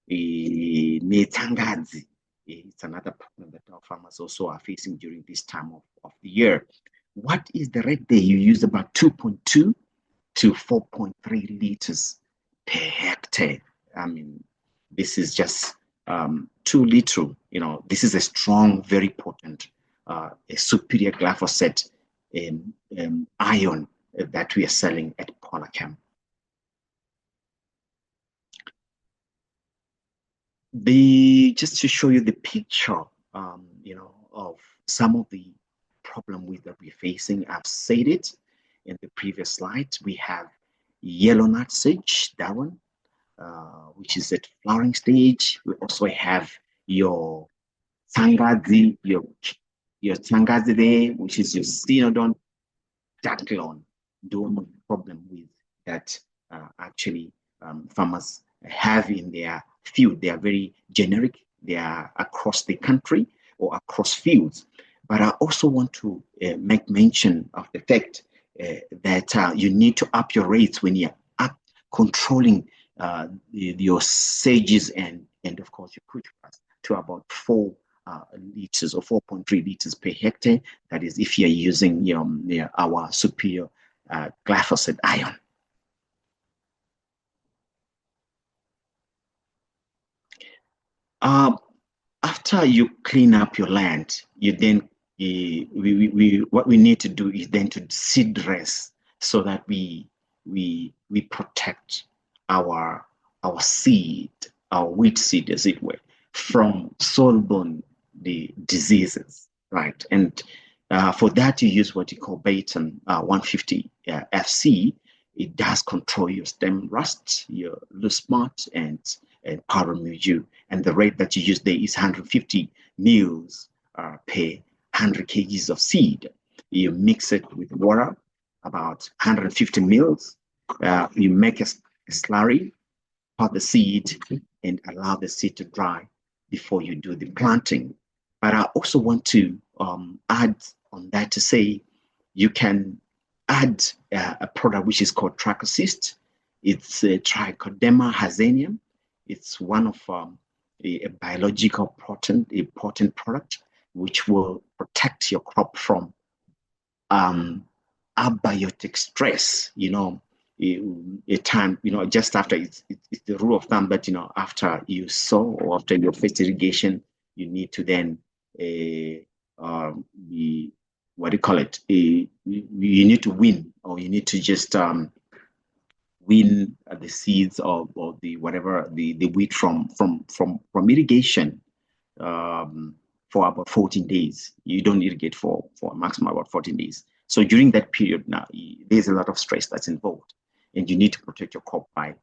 Speaker 4: Tangazi, it's another problem that our farmers also are facing during this time of the year. What is the rate there? You use about 2.2 to 4.3 liters per hectare. I mean, this is just too little. You know, this is a strong, very potent, a superior glyphosate ion that we are selling at Polachem. Just to show you the picture, you know, of some of the problem with that we're facing. I've said it in the previous slide. We have yellow nutsedge, that one. which is at flowering stage. We also have your Tangazi, your Tangazi there, which is your Cenodon daclyon. Don't have a problem with that. Actually, farmers have in their field. They are very generic. They are across the country or across fields. But I also want to make mention of the fact that you need to up your rates when you're up controlling your sages and of course your cucumbers to about 4 liters or 4.3 liters per hectare. That is if you're using our superior glyphosate ion. After you clean up your land, you then what we need to do is then to seed dress so that we protect our seed, our wheat seed, as it were, from soil-borne diseases, right? And for that, you use what you call Baton 150 FC. It does control your stem rust, your loose moth, and powder mildew. And the rate that you use there is 150 mils per 100 kgs of seed. You mix it with water, about 150 mils. You make a slurry, pot the seed, and allow the seed to dry before you do the planting. But I also want to add on that to say you can add a product which is called Trichocyst. It's a Trichoderma hazanium. It's one of a biological potent product which will protect your crop from abiotic stress. A time, just after it's the rule of thumb that after you sow or after your first irrigation, you need to then what do you call it? You need to wean, or you need to just wean the seeds or the whatever the wheat from irrigation for about 14 days. You don't irrigate for a maximum about 14 days. So during that period now, there's a lot of stress that's involved, and you need to protect your crop by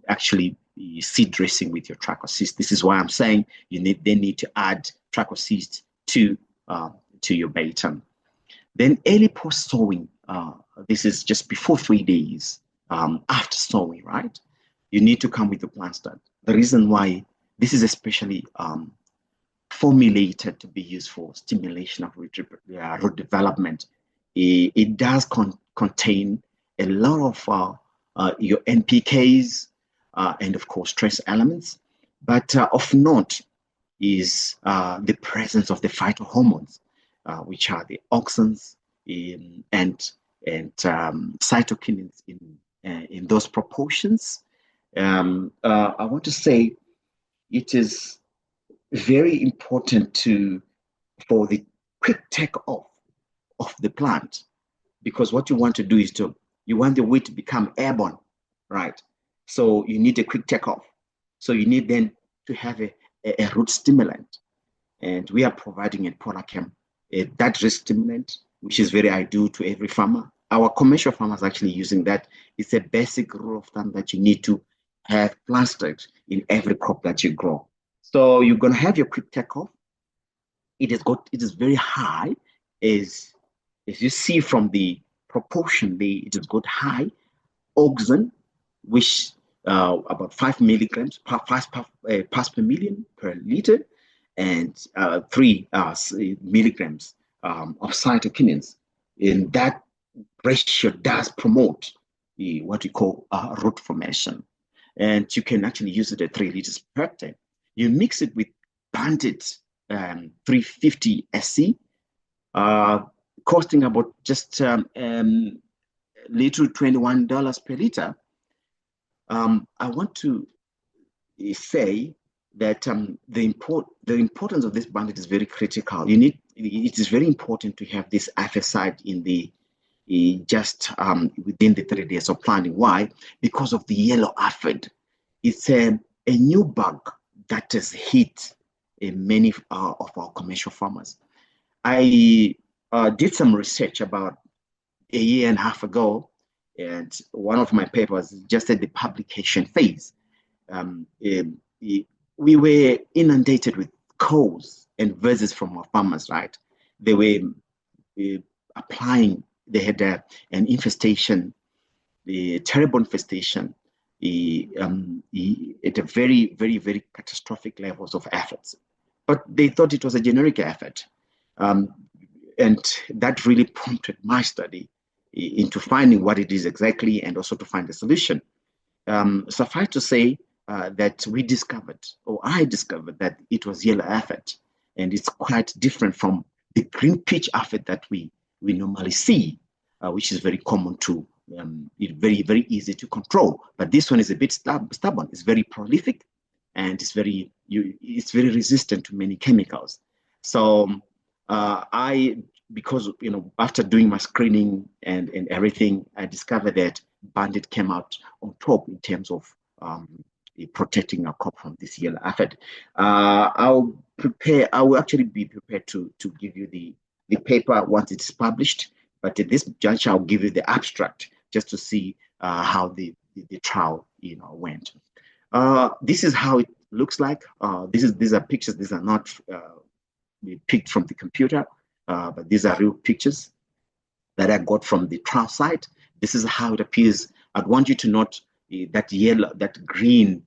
Speaker 4: actually seed dressing with your Trichocyst. This is why I'm saying you need to add Trichocyst to your Baton. Then early post sowing, this is just before 3 days after sowing, right? You need to come with the plant stud. The reason why this is especially formulated to be used for stimulation of root development. It does contain a lot of your NPKs and of course trace elements, but of note is the presence of the phytohormones, which are the auxins and cytokinins in those proportions. I want to say it is very important for the quick take off of the plant, because what you want to do is you want the wheat to become airborne, right? So you need a quick takeoff. So you need then to have a root stimulant, and we are providing at Polachem that root stimulant, which is very ideal to every farmer. Our commercial farmers actually using that. It's a basic rule of thumb that you need to have planted in every crop that you grow. So you're going to have your quick takeoff. It is very high, as you see from the proportion, it has got high auxin, which about 5 milligrams parts per million per liter, and 3 milligrams of cytokinins. And that ratio does promote what we call root formation. And you can actually use it at 3 liters per hectare. You mix it with Bandit 350 SC, costing about just little $21 per liter. I want to say that the importance of this Bandit is very critical. It is very important to have this herbicide in just within the 3 days of planting. Why? Because of the yellow aphid. It's a new bug that has hit many of our commercial farmers. I did some research about a year and a half ago, and one of my papers just at the publication phase. we were inundated with calls and visits from our farmers, right? They were applying, they had an infestation, a terrible infestation at a very, very, very catastrophic levels of efforts. But they thought it was a generic effort. And that really prompted my study into finding what it is exactly and also to find a solution. Suffice to say that we discovered, or I discovered, that it was yellow aphid, and it's quite different from the green pitch aphid that we normally see, which is very common to, very, very easy to control. But this one is a bit stubborn. It's very prolific, and it's very resistant to many chemicals. So because after doing my screening and everything, I discovered that Bandit came out on top in terms of protecting our crop from this yellow aphid. I will actually be prepared to give you the paper once it's published, but at this juncture I'll give you the abstract just to see how the trial went. This is how it looks like. These are pictures. These are not picked from the computer, but these are real pictures that I got from the trial site. This is how it appears. I'd want you to note that yellow, that green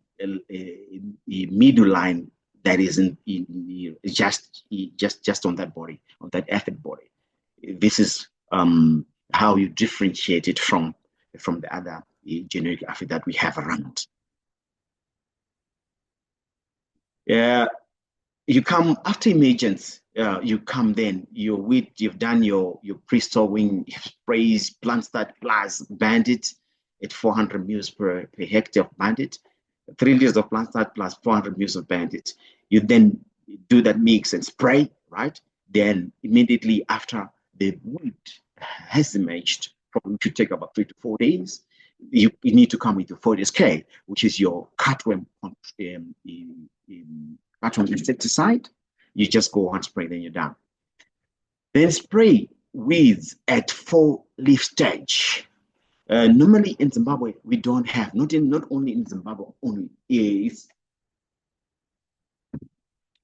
Speaker 4: middle line that is just on that body, on that aphid body. This is how you differentiate it from the other generic aphid that we have around. You come after emergence. You come then. You've done your pre-sowing sprays, plant start plus Bandit at 400 mils per hectare of Bandit, 3 liters of plant start plus 400 mils of Bandit. You then do that mix and spray, right? Then immediately after the wood has emerged, probably should take about 3 to 4 days. You need to come with your 40K, which is your cutworm insecticide. You just go on spray, then you're done. Then spray weeds at 4-leaf stage. Normally in Zimbabwe, we don't have, not only in Zimbabwe only, it's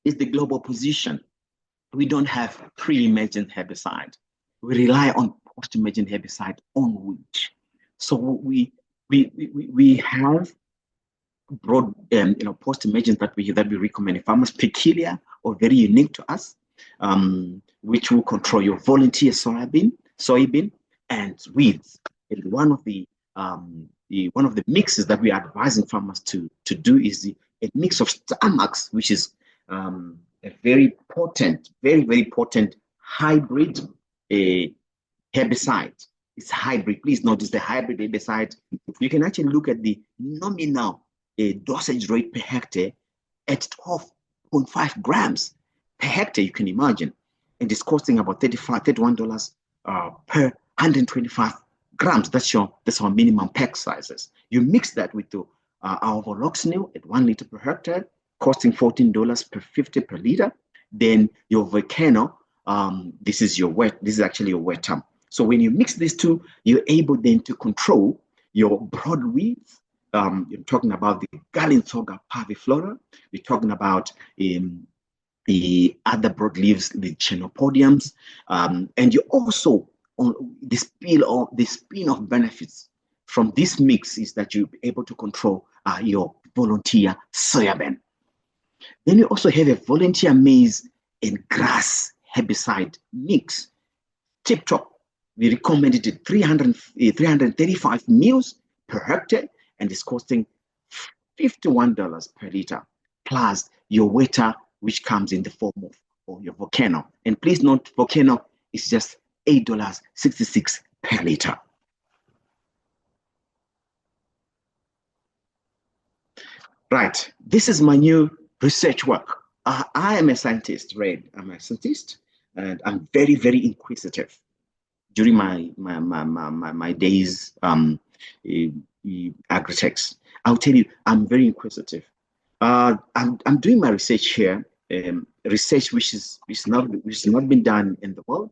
Speaker 4: the global position. We don't have pre-emergent herbicide. We rely on post-emergent herbicide on wheat. So we have broad post-emergent that we recommend farmers, peculiar or very unique to us, which will control your volunteer soybean and weeds. And one of the mixes that we are advising farmers to do is a mix of Starmax, which is a very potent, very potent hybrid herbicide. It's hybrid. Please notice the hybrid herbicide. You can actually look at the nominal dosage rate per hectare at 12.5 grams per hectare. You can imagine, and it's costing about $31 per 125 grams. That's our minimum pack sizes. You mix that with our Voloxinil at 1 liter per hectare, costing $14 per 50 per liter. Then your Volcano, this is actually your wet term. So when you mix these two, you're able then to control your broad weeds. You're talking about the Galinthoga parviflora. We're talking about the other broadleaves, the Chenopodiums, and you also the spin-off benefits from this mix is that you're able to control your volunteer soybean. Then you also have a volunteer maize and grass herbicide mix. Tip top. We recommended it 335 mils per hectare, and it's costing $51 per liter, plus your water, which comes in the form of your Volcano. And please note, Volcano is just $8.66 per liter. Right, this is my new research work. I am a scientist, Red. I'm a scientist, and I'm very, very inquisitive. During my days agritechs, I'll tell you, I'm very inquisitive. I'm doing my research here, research which has not been done in the world,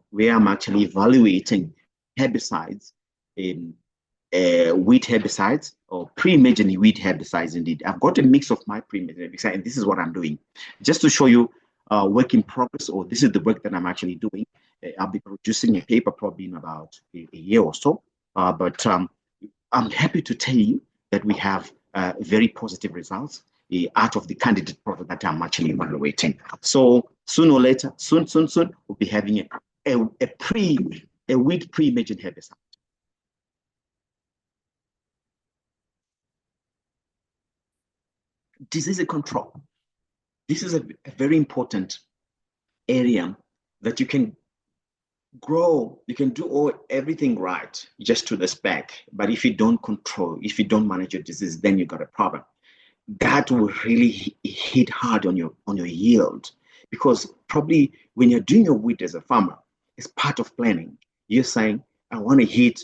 Speaker 4: where I'm actually evaluating herbicides weed herbicides or pre-emergent weed herbicides. Indeed, I've got a mix of my pre-emergent herbicide, and this is what I'm doing, just to show you work in progress, or this is the work that I'm actually doing. I'll be producing a paper probably in about a year or so, but I'm happy to tell you that we have very positive results out of the candidate product that I'm actually evaluating. So soon or later, soon, we'll be having a weed pre-emergent herbicide. Disease control. This is a very important area that you can grow, you can do everything right just to the spec, but if you don't control, if you don't manage your disease, then you got a problem. That will really hit hard on your yield, because probably when you're doing your wheat as a farmer, it's part of planning. You're saying, I want to hit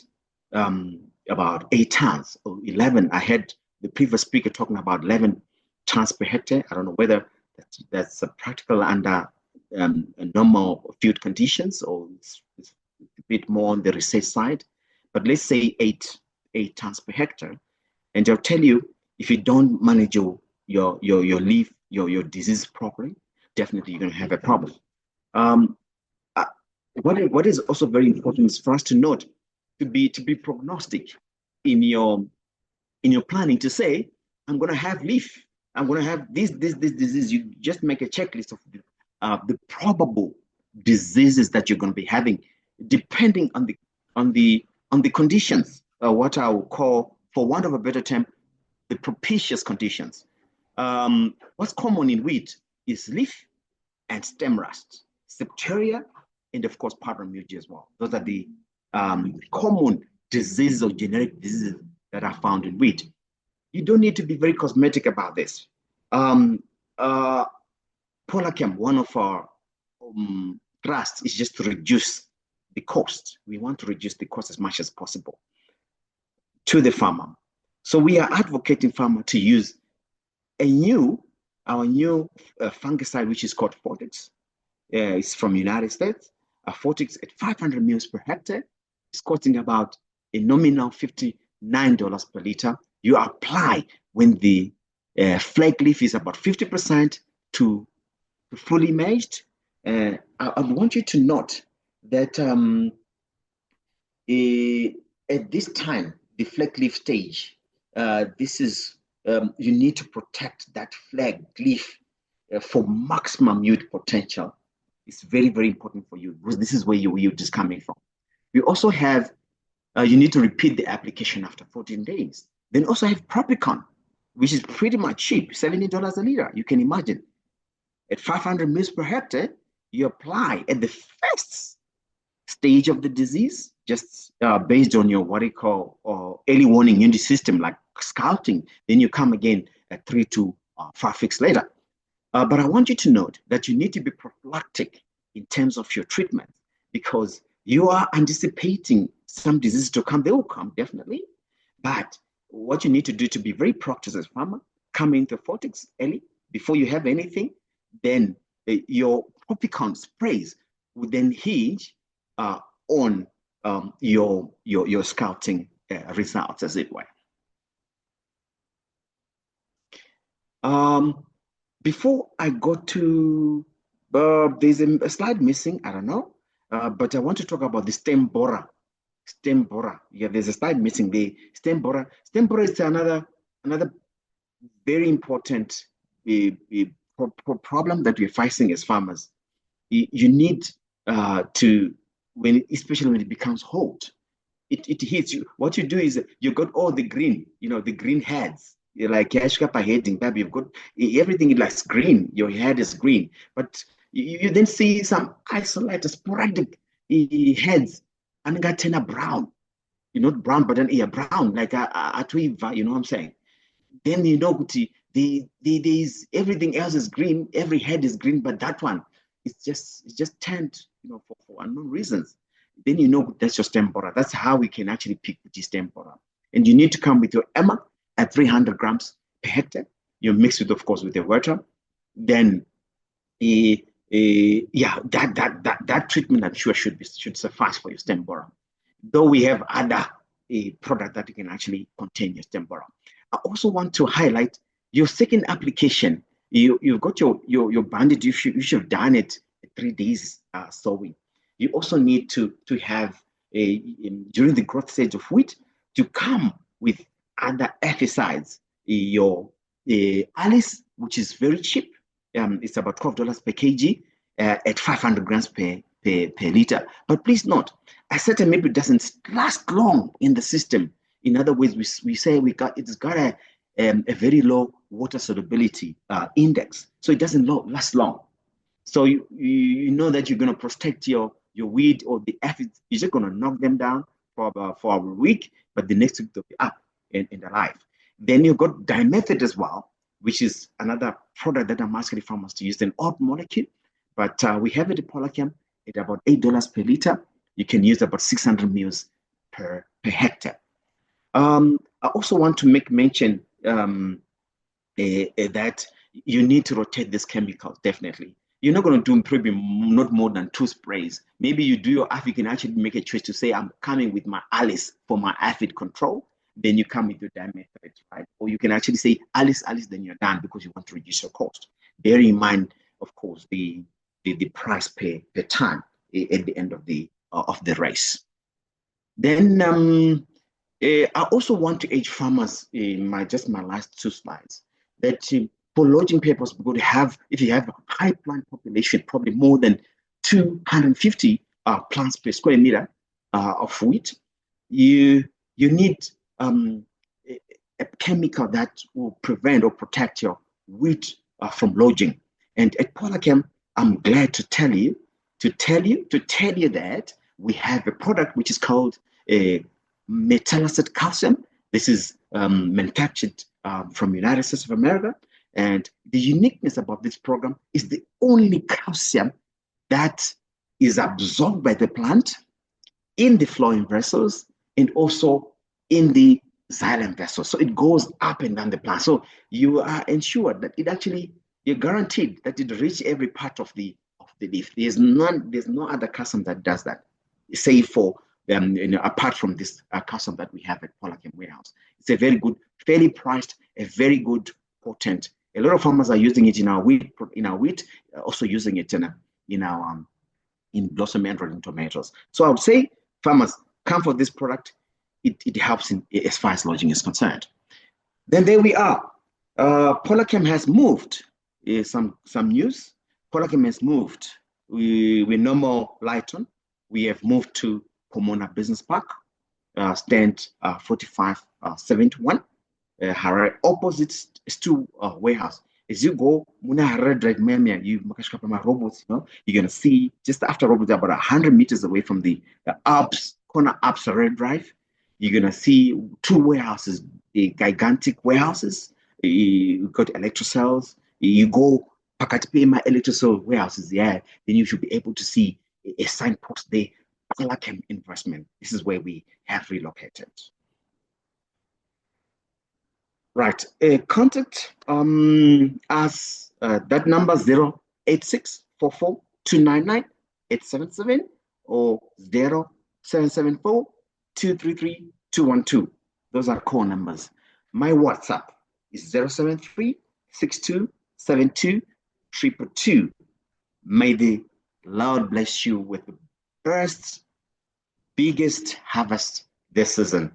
Speaker 4: about 8 tons or 11. I had the previous speaker talking about 11 tons per hectare. I don't know whether that's a practical under normal field conditions, or it's a bit more on the research side. But let's say 8 tons per hectare, and I'll tell you, if you don't manage your leaf, your disease properly, definitely you're going to have a problem. What is also very important is for us to note, to be prognostic in your planning, to say, I'm going to have leaf, I'm going to have this disease. You just make a checklist of the probable diseases that you're going to be having, depending on the conditions, what I would call, for want of a better term, the propitious conditions. What's common in wheat is leaf and stem rust, septaria, and of course powdery mildew as well. Those are the common diseases or generic diseases that are found in wheat. You don't need to be very cosmetic about this. Polachem, one of our thrusts is just to reduce the cost. We want to reduce the cost as much as possible to the farmer. So we are advocating farmer to use our new fungicide, which is called Fortex. It's from United States. Fortex at 500 mils per hectare. It's costing about a nominal $59 per liter. You apply when the flake leaf is about 50% to fully emerged. I want you to note that at this time, the flake leaf stage, this is you need to protect that flake leaf for maximum yield potential. It's very, very important for you, because this is where your yield is coming from. We also have, you need to repeat the application after 14 days. Then also have Propicon, which is pretty much cheap, $70 a liter. You can imagine. At 500 mils per hectare, you apply at the first stage of the disease, just based on your what you call early warning immune system, like scouting. Then you come again at 3 to 5 weeks later. But I want you to note that you need to be prophylactic in terms of your treatment, because you are anticipating some diseases to come. They will come, definitely. But what you need to do to be very proactive as a farmer, come into Fortex early before you have anything. Then your Propicon sprays would then hinge on your scouting results, as it were. Before I go to, there's a slide missing, I don't know, but I want to talk about the stem borer. Stem borer, yeah, there's a slide missing. The stem borer. Stem borer is another very important problem that we're facing as farmers. You need to, especially when it becomes hot, it hits you. What you do is you got all the green, the green heads. You're like heading, baby. You've got everything like green. Your head is green, but you then see some isolated, sporadic heads, and got turn brown. Not brown, but then brown, like a tweever. You know what I'm saying? Then there's everything else is green. Every head is green, but that one, it's just turned, for unknown reasons. Then that's your stem borer. That's how we can actually pick the stem borer. And you need to come with your EMA at 300 grams per hectare. You mix it, of course, with the water. Then, that treatment, I'm sure, should suffice for your stem borer. Though we have other a product that you can actually contain your stem borrow. I also want to highlight your second application. You've got your banded, you should have done it 3 days sowing. You also need to have during the growth stage of wheat to come with other herbicides. Your Alice, which is very cheap, it's about $12 per kg at 500 grams per liter. But please note, acetamiprid doesn't last long in the system. In other words, we say it's got a very low water solubility index, so it doesn't last long. So you know that you're going to protect your weed or the aphids. You're just going to knock them down for a week, but the next week they'll be up and alive. Then you've got dimethod as well, which is another product that I'm asking farmers to use, an odd molecule, but we have it at Polachem at about $8 per liter. You can use about 600 mils per hectare. I also want to make mention that you need to rotate these chemicals, definitely. You're not going to do probably not more than 2 sprays. Maybe you do your aphid, you can actually make a choice to say, I'm coming with my Alice for my aphid control. Then you come with your dimethod, right? Or you can actually say Alice, then you're done because you want to reduce your cost. Bear in mind, of course, the price per ton at the end of the race. Then I also want to urge farmers in my last 2 slides that for lodging purpose, because if you have a high plant population, probably more than 250 plants per square meter of wheat, you need a chemical that will prevent or protect your wheat from lodging. And at Polachem, I'm glad to tell you that we have a product which is called metallocet calcium. This is manufactured from United States of America. And the uniqueness about this program is the only calcium that is absorbed by the plant in the flowing vessels and also in the xylem vessels. So it goes up and down the plant. So you are ensured that you're guaranteed that it reaches every part of the leaf. There's no other calcium that does that, save for apart from this calcium that we have at Polachem warehouse. It's a very good, fairly priced, a very good, potent. A lot of farmers are using it in our wheat, also using it in blossom and rolling tomatoes. So I would say, farmers, come for this product. It helps as far as lodging is concerned. Then there we are. Polachem has moved. Some news. Polachem has moved. We're no more Lighton. We have moved to Pomona Business Park, stand 4571. Harare, opposite Stu warehouse. As you go, Harare Drive, robots, you're gonna see just after robots, about 100 meters away from the corner Alps Harare Drive. You're gonna see 2 warehouses, gigantic warehouses. You got electrocells. You go Pakatipema electrocell warehouses there, then you should be able to see a signpost there. Polachem investment. This is where we have relocated. Right. Contact us that number 08644299877 or 0774233212. Those are call numbers. My WhatsApp is 07362722222. May the Lord bless you with the first biggest harvest this season.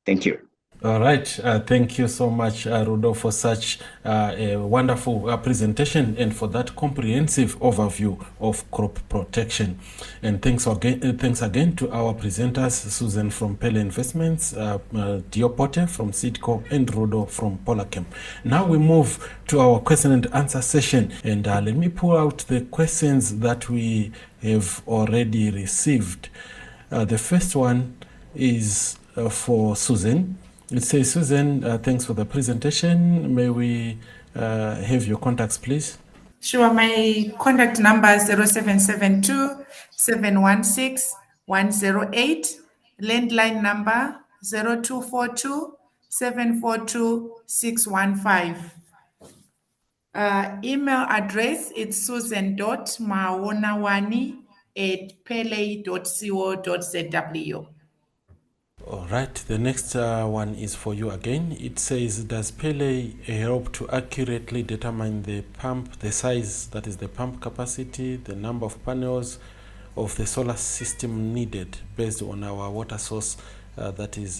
Speaker 4: Thank you.
Speaker 1: All right. Thank you so much, Rudo, for such a wonderful presentation and for that comprehensive overview of crop protection. And thanks again to our presenters, Susan from Purleigh Investments, Dior Pote from SeedCo, and Rudo from Polachem. Now we move to our question and answer session. And let me pull out the questions that we have already received. The first one is for Susan. It says, Susan, thanks for the presentation. May we have your contacts, please?
Speaker 2: Sure. My contact number is 0772 716 108. Landline number 0242 742 615. Email address is susan.mawonawani@purleigh.co.zw.
Speaker 1: All right, the next one is for you again. It says, does Purleigh help to accurately determine the pump, the size, that is the pump capacity, the number of panels of the solar system needed based on our water source, that is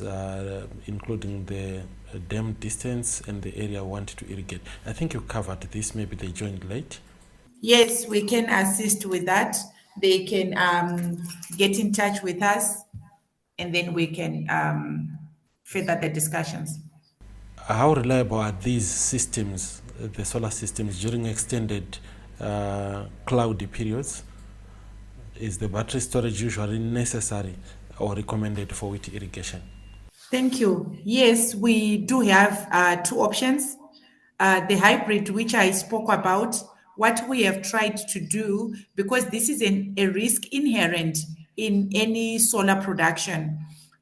Speaker 1: including the dam distance and the area wanted to irrigate? I think you covered this, maybe they joined late.
Speaker 2: Yes, we can assist with that. They can get in touch with us, and then we can further the discussions.
Speaker 1: How reliable are these systems, the solar systems, during extended cloudy periods? Is the battery storage usually necessary or recommended for wheat irrigation?
Speaker 2: Thank you. Yes, we do have two options. The hybrid, which I spoke about, what we have tried to do, because this is a risk inherent in any solar production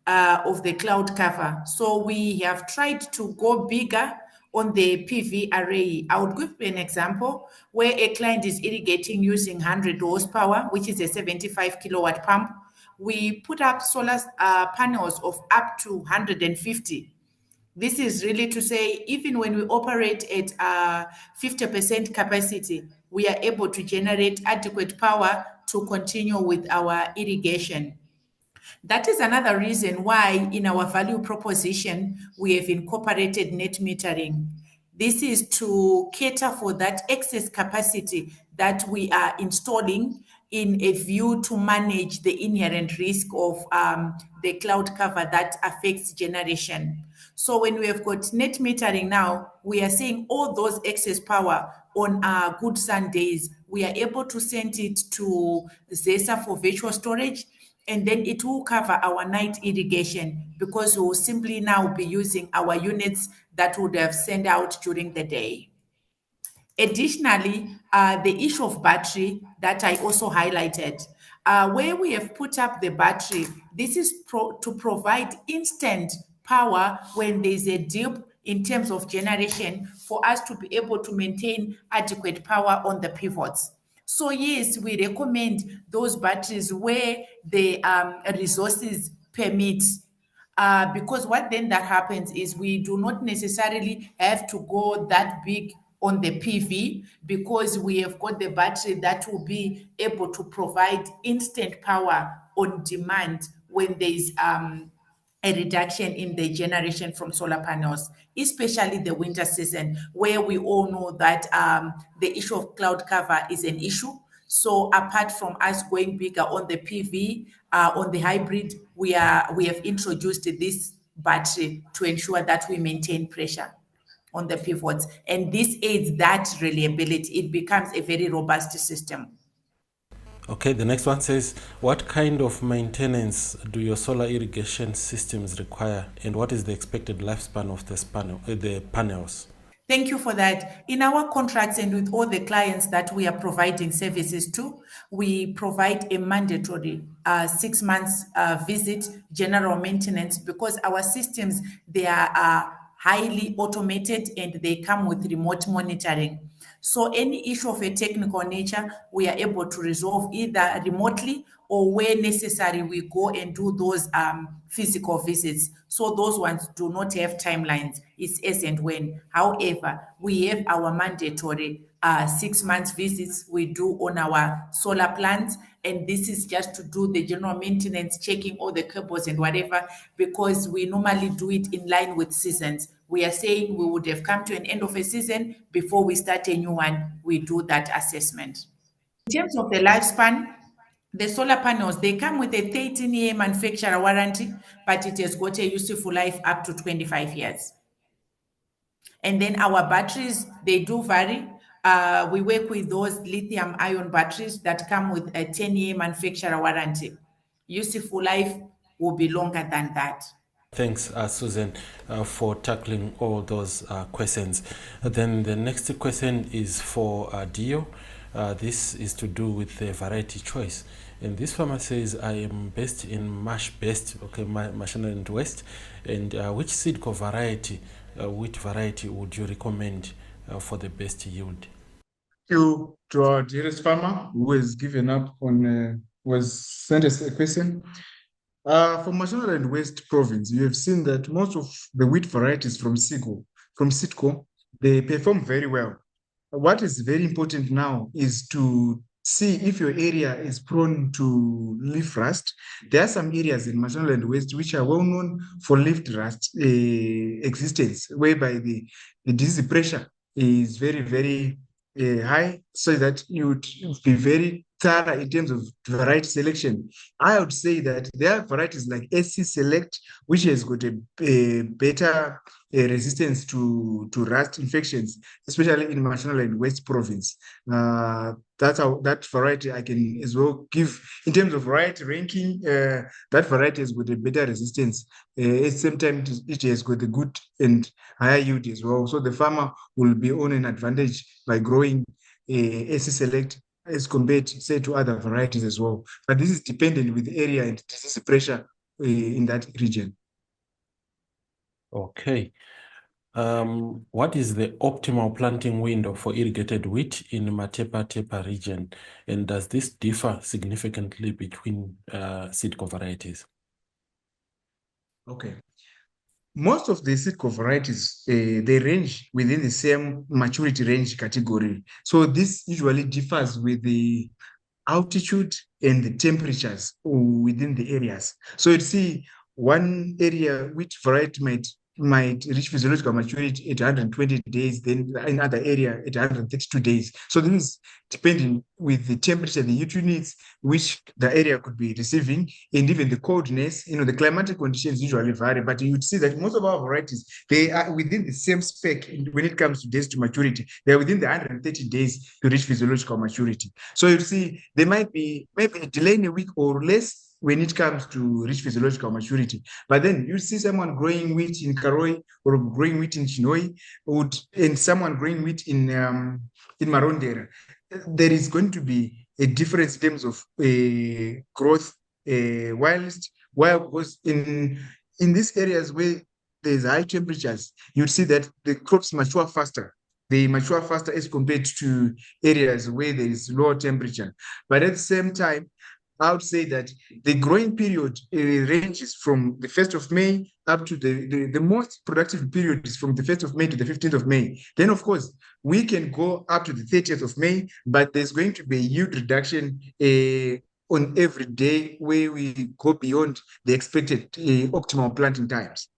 Speaker 2: of the cloud cover. So we have tried to go bigger on the PV array. I would give you an example where a client is irrigating using 100 horsepower, which is a 75 kilowatt pump. We put up solar panels of up to 150. This is really to say, even when we operate at 50% capacity, we are able to generate adequate power to continue with our irrigation. That is another reason why in our value proposition, we have incorporated net metering. This is to cater for that excess capacity that we are installing in a view to manage the inherent risk of the cloud cover that affects generation. So when we have got net metering now, we are saying all those excess power on our good sun days, we are able to send it to ZESA for virtual storage, and then it will cover our night irrigation because we will simply now be using our units that would have sent out during the day. Additionally, the issue of battery that I also highlighted, where we have put up the battery, this is to provide instant power when there's a dip in terms of generation for us to be able to maintain adequate power on the pivots. So yes, we recommend those batteries where the resources permit, because what then that happens is we do not necessarily have to go that big on the PV because we have got the battery that will be able to provide instant power on demand when there is a reduction in the generation from solar panels, especially the winter season, where we all know that the issue of cloud cover is an issue. So apart from us going bigger on the PV, on the hybrid, we have introduced this battery to ensure that we maintain pressure on the pivots. And this aids that reliability. It becomes a very robust system.
Speaker 1: Okay, the next one says, what kind of maintenance do your solar irrigation systems require, and what is the expected lifespan of the panels?
Speaker 2: Thank you for that. In our contracts and with all the clients that we are providing services to, we provide a mandatory 6 months visit general maintenance because our systems, they are highly automated and they come with remote monitoring. So any issue of a technical nature, we are able to resolve either remotely or where necessary, we go and do those physical visits. So those ones do not have timelines. It's as and when. However, we have our mandatory 6 months visits we do on our solar plants. And this is just to do the general maintenance, checking all the cables and whatever, because we normally do it in line with seasons. We are saying we would have come to an end of a season before we start a new one. We do that assessment. In terms of the lifespan, the solar panels, they come with a 13-year manufacturer warranty, but it has got a useful life up to 25 years. And then our batteries, they do vary. We work with those lithium ion batteries that come with a 10-year manufacturer warranty. Useful life will be longer than that.
Speaker 1: Thanks, Susan, for tackling all those questions. Then the next question is for Dior. This is to do with the variety choice. And this farmer says, I am based in mash-based, okay, Mashonaland West. And which SeedCo variety, which variety would you recommend for the best yield?
Speaker 3: Thank you to our dearest farmer who has given up on, was sent us a question. For Mashonaland West Province, you have seen that most of the wheat varieties from SeedCo, they perform very well. What is very important now is to see if your area is prone to leaf rust. There are some areas in Mashonaland West which are well known for leaf rust existence, whereby the disease pressure is very, very high, so that you would be very thorough in terms of variety selection. I would say that there are varieties like SC Select, which has got a better resistance to rust infections, especially in Mashonaland West Province. That's how that variety I can as well give in terms of variety ranking. That variety has got a better resistance. At the same time, it has got a good and higher yield as well. So the farmer will be on an advantage by growing SC Select as compared, say, to other varieties as well. But this is dependent with the area and disease pressure in that region.
Speaker 1: Okay. What is the optimal planting window for irrigated wheat in Matepa region? And does this differ significantly between SeedCo varieties?
Speaker 3: Okay. Most of the SeedCo varieties, they range within the same maturity range category. So this usually differs with the altitude and the temperatures within the areas. So you see one area which variety might reach physiological maturity at 120 days, then another area at 132 days. So this is depending with the temperature, the units which the area could be receiving, and even the coldness. The climatic conditions usually vary, but you would see that most of our varieties, they are within the same spec when it comes to days to maturity. They're within the 130 days to reach physiological maturity. So you see, there might be maybe a delay in a week or less when it comes to reach physiological maturity. But then you see someone growing wheat in Karoi or growing wheat in Chinoi, and someone growing wheat in Marondera. There is going to be a difference in terms of growth, while because in these areas where there's high temperatures, you'd see that the crops mature faster. They mature faster as compared to areas where there is lower temperature. But at the same time, I would say that the growing period ranges from the 1st of May up to the most productive period is from the 1st of May to the 15th of May. Then, of course, we can go up to the 30th of May, but there's going to be a yield reduction on every day where we go beyond the expected optimal planting times.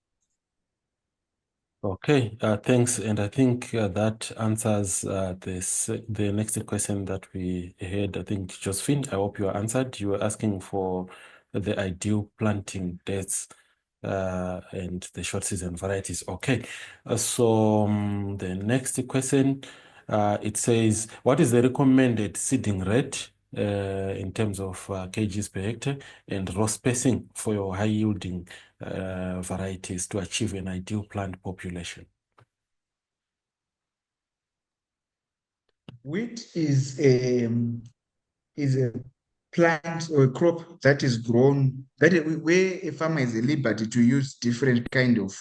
Speaker 1: Okay, thanks. And I think that answers the next question that we had. I think, Josephine, I hope you are answered. You were asking for the ideal planting dates and the short season varieties. Okay, so the next question, it says, what is the recommended seeding rate in terms of kgs per hectare and row spacing for your high yielding varieties to achieve an ideal plant population?
Speaker 3: Wheat is a plant or a crop that is grown where a farmer has a liberty to use different kind of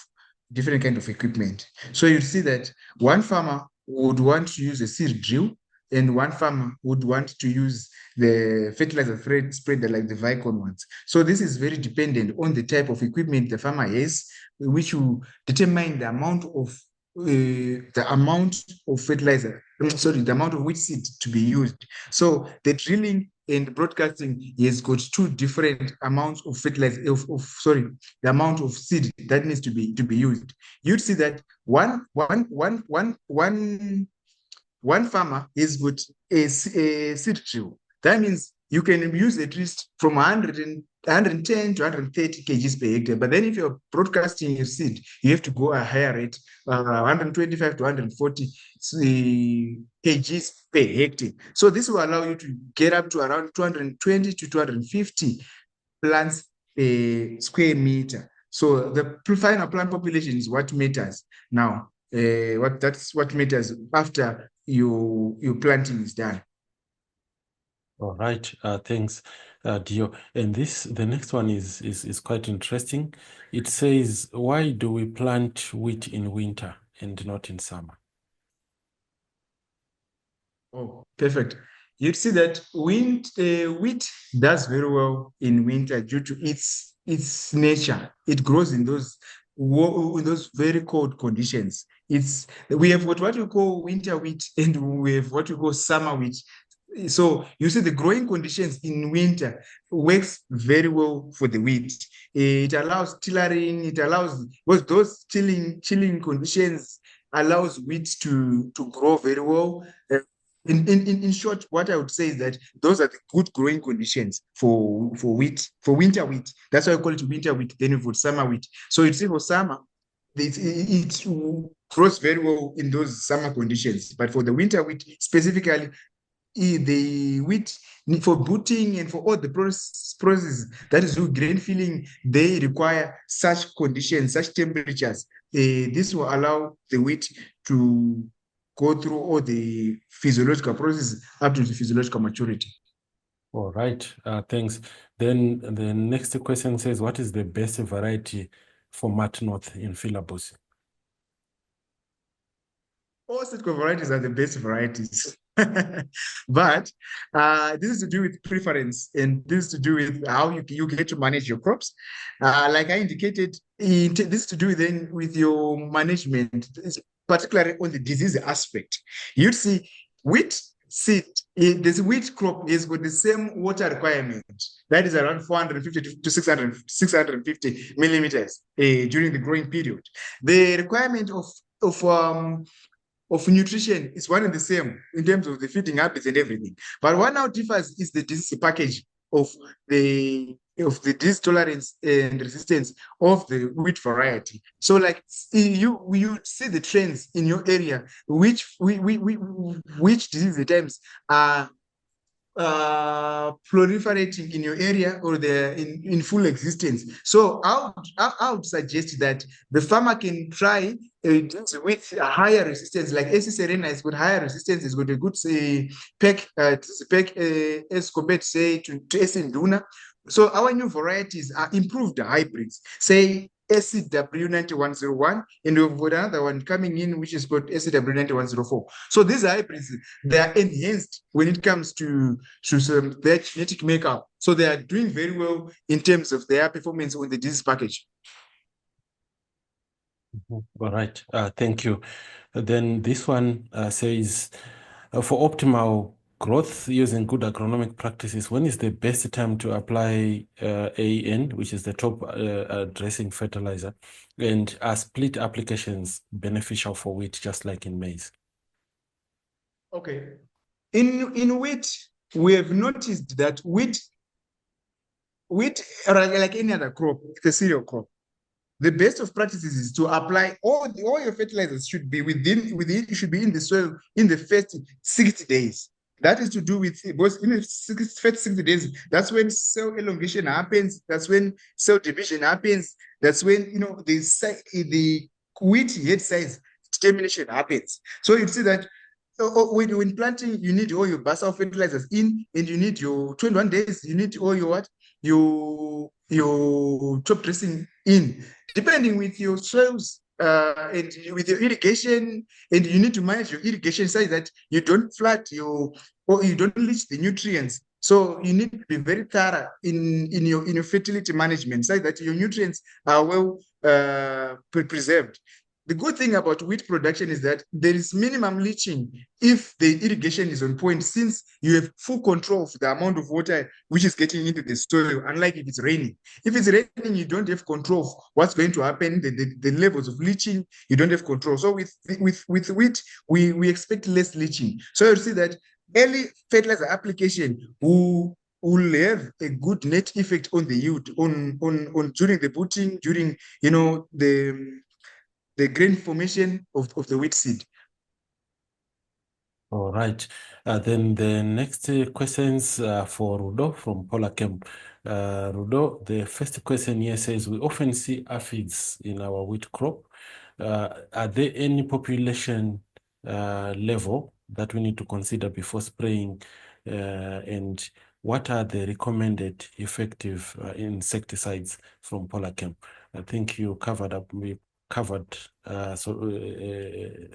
Speaker 3: equipment. So you see that one farmer would want to use a seed drill, and one farmer would want to use the fertilizer spreader like the Vicon ones. So this is very dependent on the type of equipment the farmer has, which will determine the amount of fertilizer, the amount of wheat seed to be used. So the drilling and broadcasting has got two different amounts of fertilizer, the amount of seed that needs to be used. You'd see that one farmer has got a seed drill. That means you can use at least from 110 to 130 kgs per hectare. But then if you're broadcasting your seed, you have to go a higher rate, 125 to 140 kgs per hectare. So this will allow you to get up to around 220 to 250 plants per square meter. So the final plant population is what matters now. That's what matters after your planting is done.
Speaker 1: All right, thanks, Dio. And the next one is quite interesting. It says, why do we plant wheat in winter and not in summer?
Speaker 3: Oh, perfect. You'd see that wheat does very well in winter due to its its nature. It grows in those very cold conditions. We have what we call winter wheat and we have what we call summer wheat. So you see the growing conditions in winter works very well for the wheat. It allows tillering, because those chilling conditions allows wheat to grow very well. In short, what I would say is that those are the good growing conditions for wheat, for winter wheat. That's why I call it winter wheat, then we put summer wheat. So you see for summer, it grows very well in those summer conditions. But for the winter wheat specifically, the wheat for booting and for all the processes that is do grain filling, they require such conditions, such temperatures. This will allow the wheat to go through all the physiological processes up to the physiological maturity.
Speaker 1: All right, thanks. Then the next question says, what is the best variety for Mat North in Philabus?
Speaker 3: All SeedCo varieties are the best varieties. But this is to do with preference, and this is to do with how you get to manage your crops. Like I indicated, this is to do then with your management, particularly on the disease aspect. You'd see wheat seed, this wheat crop has got the same water requirement. That is around 450 to 650 millimeters during the growing period. The requirement of nutrition is one and the same in terms of the feeding habits and everything. But what now differs is the disease package of the disease tolerance and resistance of the wheat variety. So like you see the trends in your area, which disease items are proliferating in your area or they're in full existence. So I would suggest that the farmer can try with a higher resistance, like AC Serena has got higher resistance, it's got a good spec as compared say to AC Nduna. So our new varieties are improved hybrids, say SCW9101, and we've got another one coming in which is called SCW9104. So these hybrids, they are enhanced when it comes to their genetic makeup. So they are doing very well in terms of their performance on the disease package.
Speaker 1: All right, thank you. Then this one says, for optimal growth using good agronomic practices, when is the best time to apply AN, which is the top dressing fertilizer, and are split applications beneficial for wheat, just like in maize?
Speaker 3: Okay. In wheat, we have noticed that wheat, like any other crop, it's a cereal crop. The best of practices is to apply all your fertilizers should be within should be in the soil in the first 60 days. That is to do with, because in the first 60 days, that's when cell elongation happens, that's when cell division happens, that's when the wheat head size determination happens. So you see that when planting, you need all your basal fertilizers in, and you need your 21 days, you need all your your top dressing in, depending with your soils and with your irrigation, and you need to manage your irrigation so that you don't flood or you don't leach the nutrients. So you need to be very thorough in your fertility management so that your nutrients are well preserved. The good thing about wheat production is that there is minimum leaching if the irrigation is on point, since you have full control of the amount of water which is getting into the soil, unlike if it's raining. If it's raining, you don't have control of what's going to happen, the levels of leaching, you don't have control. So with wheat, we expect less leaching. So you see that early fertilizer application will have a good net effect on the yield, on during the booting, during the grain formation of the wheat seed.
Speaker 1: All right. Then the next questions for Rudo from Polachem. Rudo, the first question here says, we often see aphids in our wheat crop. Are there any population level that we need to consider before spraying? And what are the recommended effective insecticides from Polachem? I think you covered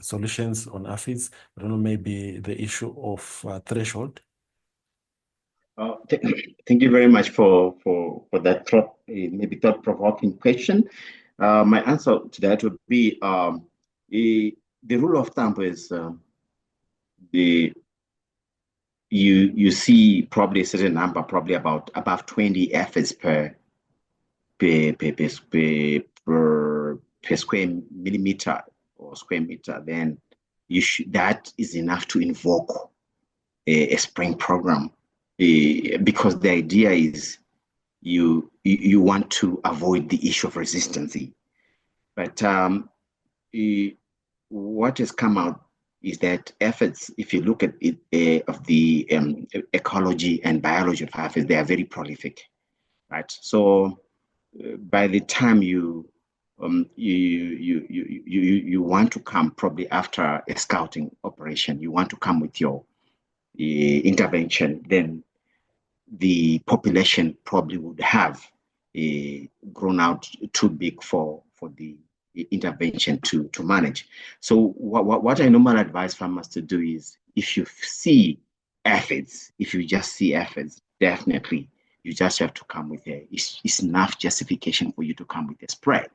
Speaker 1: solutions on aphids. I don't know, maybe the issue of threshold.
Speaker 4: Thank you very much for that maybe thought-provoking question. My answer to that would be the rule of thumb is you see probably a certain number, probably about above 20 efforts per square millimeter or square meter, then that is enough to invoke a spraying program, because the idea is you want to avoid the issue of resistance. But what has come out is that efforts, if you look at it, of the ecology and biology of efforts, they are very prolific, right? So by the time you want to come probably after a scouting operation, you want to come with your intervention, then the population probably would have grown out too big for the intervention to manage. So what I normally advise farmers to do is, if you see aphids, if you just see aphids, definitely you just have to come with it's enough justification for you to come with a spray.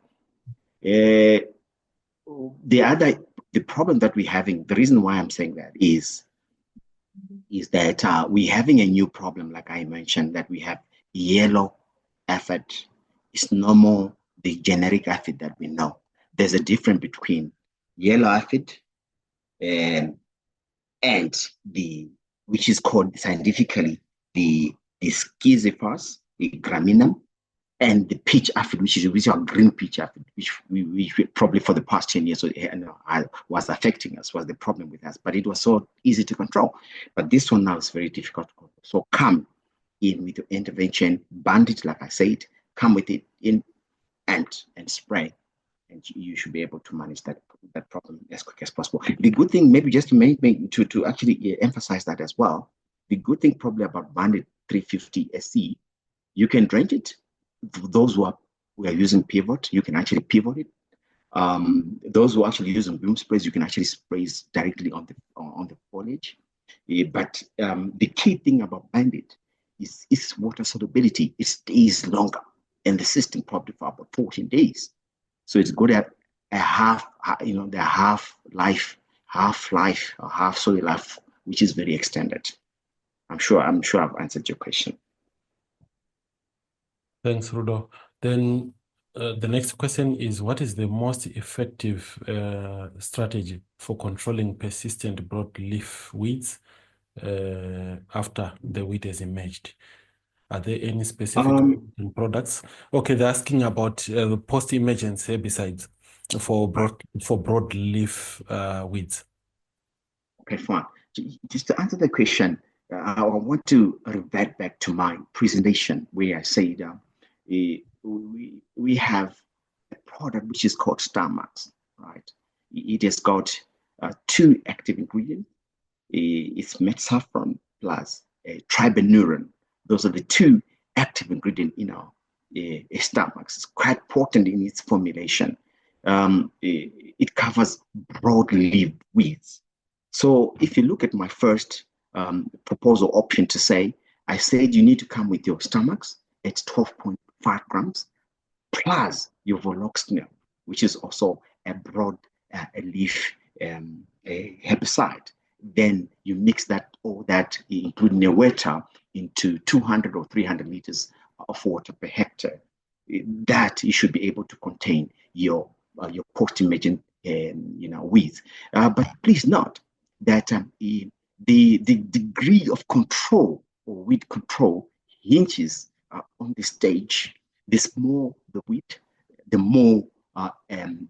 Speaker 4: The problem that we're having, the reason why I'm saying that is that we're having a new problem, like I mentioned, that we have yellow aphid. It's no more the generic aphid that we know. There's a difference between yellow aphid and which is called scientifically the Schizophos, the graminum, and the peach aphid, which is our green peach aphid, which we probably for the past 10 years was affecting us, was the problem with us, but it was so easy to control. But this one now is very difficult to control. So come in with your intervention, bandage, like I said, come with it in and spray, and you should be able to manage that problem as quick as possible. The good thing, maybe just to actually emphasize that as well, the good thing probably about Bandit 350 SC, you can drench it. Those who are using pivot, you can actually pivot it. Those who are actually using boom sprays, you can actually spray directly on the foliage. But the key thing about Bandit is water solubility. It stays longer in the system, probably for about 14 days. So it's good at a half life, or half soil life, which is very extended. I'm sure I've answered your question.
Speaker 1: Thanks, Rudo. Then the next question is, what is the most effective strategy for controlling persistent broadleaf weeds after the weed has emerged? Are there any specific products? Okay, they're asking about the post-emergence herbicides for broadleaf weeds.
Speaker 4: Okay, fine. Just to answer the question, I want to revert back to my presentation where I said we have a product which is called StarMax, right? It has got 2 active ingredients. It's metsaffron plus tribenurin. Those are the 2 active ingredients in our StarMax. It's quite potent in its formulation. It covers broadleaf weeds. So if you look at my first proposal option to say, I said you need to come with your StarMax at 12.5 grams plus your Voloxnil, which is also a broad leaf herbicide. Then you mix all that, including a water, into 200 or 300 liters of water per hectare. That you should be able to contain your post-emergent weeds. But please note that the degree of control or weed control hinges on the stage. The smaller the weed, the more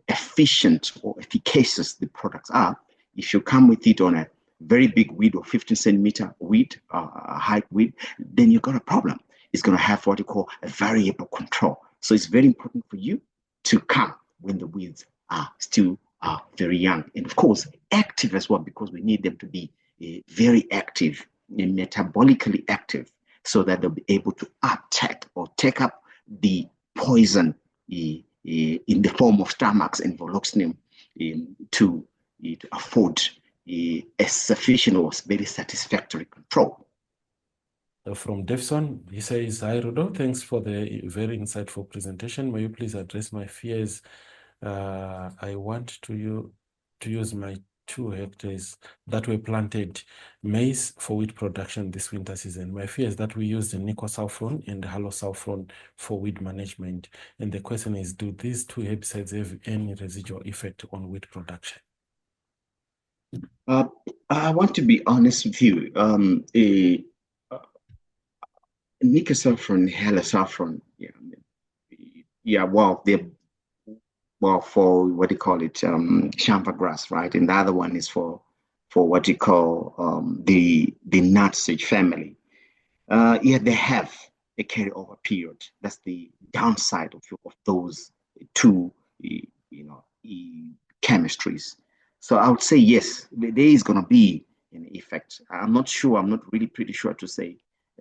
Speaker 4: efficient or efficacious the products are. If you come with it on a very big weed or 15 centimeter weed, height weed, then you've got a problem. It's going to have what you call a variable control. So it's very important for you to come when the weeds are still very young, and of course active as well, because we need them to be very active and metabolically active, so that they'll be able to uptake or take up the poison in the form of StarMax and Voloxnil to afford a sufficient or very satisfactory control.
Speaker 1: From Devson, he says, "Hi Rudo, thanks for the very insightful presentation. May you please address my fears? I want to use my 2 hectares that were planted maize for wheat production this winter season. My fear is that we use the Nicosulfuron and Halosulfuron for weed management. And the question is, do these 2 herbicides have any residual effect on wheat production?"
Speaker 4: I want to be honest with you. Nicosulfuron, Halosulfuron, for what do you call it, chamfer grass, right? And the other one is for what you call the nutsedge family. They have a carryover period. That's the downside of those 2, chemistries. So I would say yes, there is going to be an effect. I'm not sure. I'm not really pretty sure to say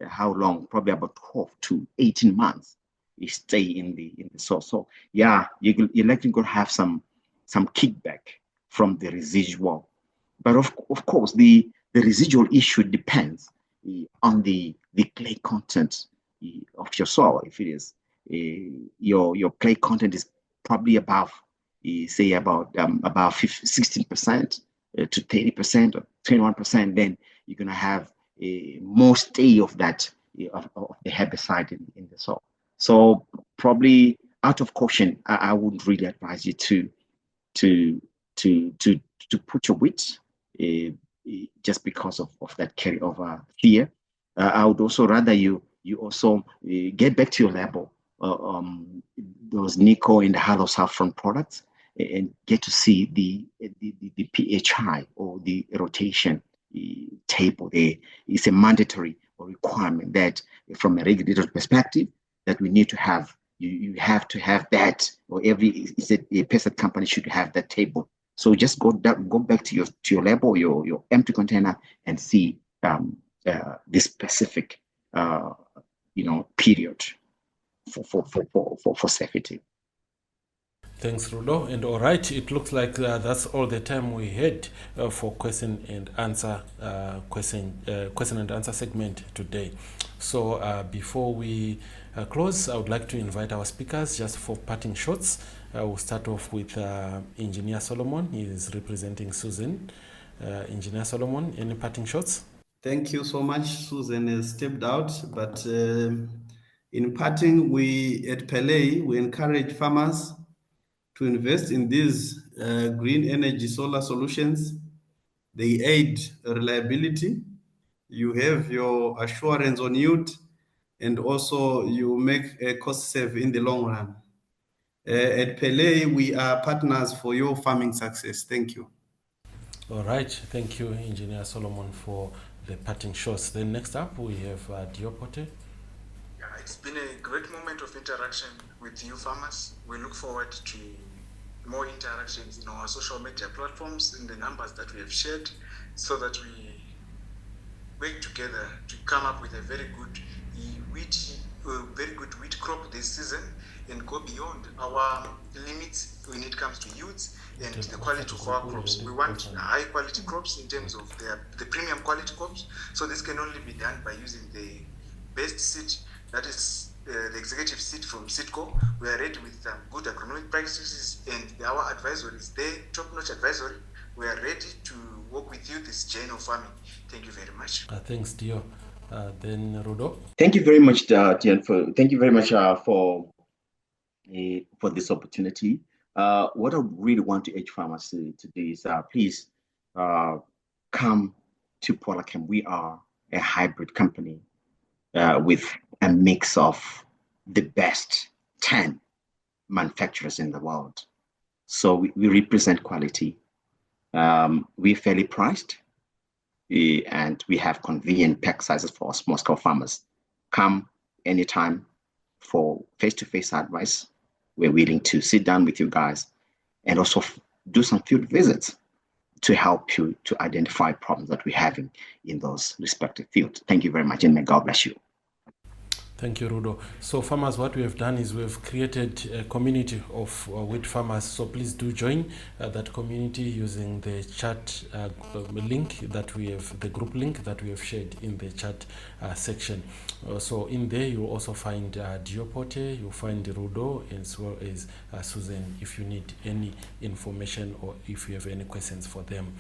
Speaker 4: how long. Probably about 12 to 18 months. You stay in the soil. So yeah, you're likely going to have some kickback from the residual. But of course, the residual issue depends on the clay content of your soil. If it is your clay content is probably above, say about 16% to 30% or 21%, then you're going to have more stay of that of the herbicide in the soil. So probably out of caution, I wouldn't really advise you to put your wheat just because of that carryover fear. I would also rather you also get back to your label, those Nico and the Halosulfuron products, and get to see the PHI or the rotation table there. It's a mandatory requirement that from a regulator's perspective that we need to have. You have to have that, or every pesticide company should have that table. So just go back to your lab or your empty container and see this specific period for safety.
Speaker 1: Thanks, Rudo. And all right, it looks like that's all the time we had for question and answer segment today. So before we close, I would like to invite our speakers just for parting shots. We'll start off with Engineer Solomon. He is representing Susan. Engineer Solomon, any parting shots?
Speaker 5: Thank you so much. Susan has stepped out, but in parting, we at Purleigh, we encourage farmers to invest in these green energy solar solutions. They aid reliability. You have your assurance on yield, and also you make a cost save in the long run. At Purleigh, we are partners for your farming success. Thank you.
Speaker 1: All right. Thank you, Engineer Solomon, for the parting shots. Then next up, we have Dior Pote.
Speaker 6: It's been a great moment of interaction with you farmers. We look forward to more interactions in our social media platforms in the numbers that we have shared, so that we work together to come up with a very good wheat crop this season and go beyond our limits when it comes to yields and the quality of our crops. We want high quality crops in terms of the premium quality crops. So this can only be done by using the best seed, that is the executive seed from SeedCo. We are ready with good agronomic practices, and our advisory is there, top-notch advisory. We are ready to work with you this journey of farming. Thank you very much.
Speaker 1: Thanks, Dio. Then Rudo.
Speaker 4: Thank you very much, Dian. Thank you very much for this opportunity. What I really want to urge farmers today is please come to Polachem. We are a hybrid company with a mix of the best 10 manufacturers in the world. So we represent quality. We're fairly priced, and we have convenient pack sizes for small scale farmers. Come anytime for face-to-face advice. We're willing to sit down with you guys and also do some field visits to help you to identify problems that we're having in those respective fields. Thank you very much, and may God bless you.
Speaker 1: Thank you, Rudo. So farmers, what we have done is we've created a community of wheat farmers. So please do join that community using the chat link that we have, the group link that we have shared in the chat section. So in there, you'll also find Dior Pote, you'll find Rudo, as well as Susan, if you need any information or if you have any questions for them.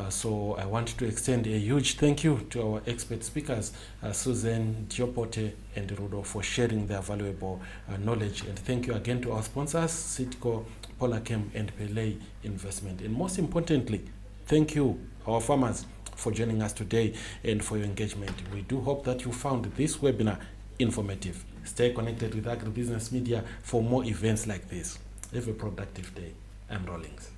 Speaker 1: So I want to extend a huge thank you to our expert speakers, Susan, Dior Pote, and Rudo, for sharing their valuable knowledge. And thank you again to our sponsors, SeedCo, Polachem, and Purleigh Investments. And most importantly, thank you, our farmers, for joining us today and for your engagement. We do hope that you found this webinar informative. Stay connected with Agribusiness Media for more events like this. Have a productive day. I'm Rawlings.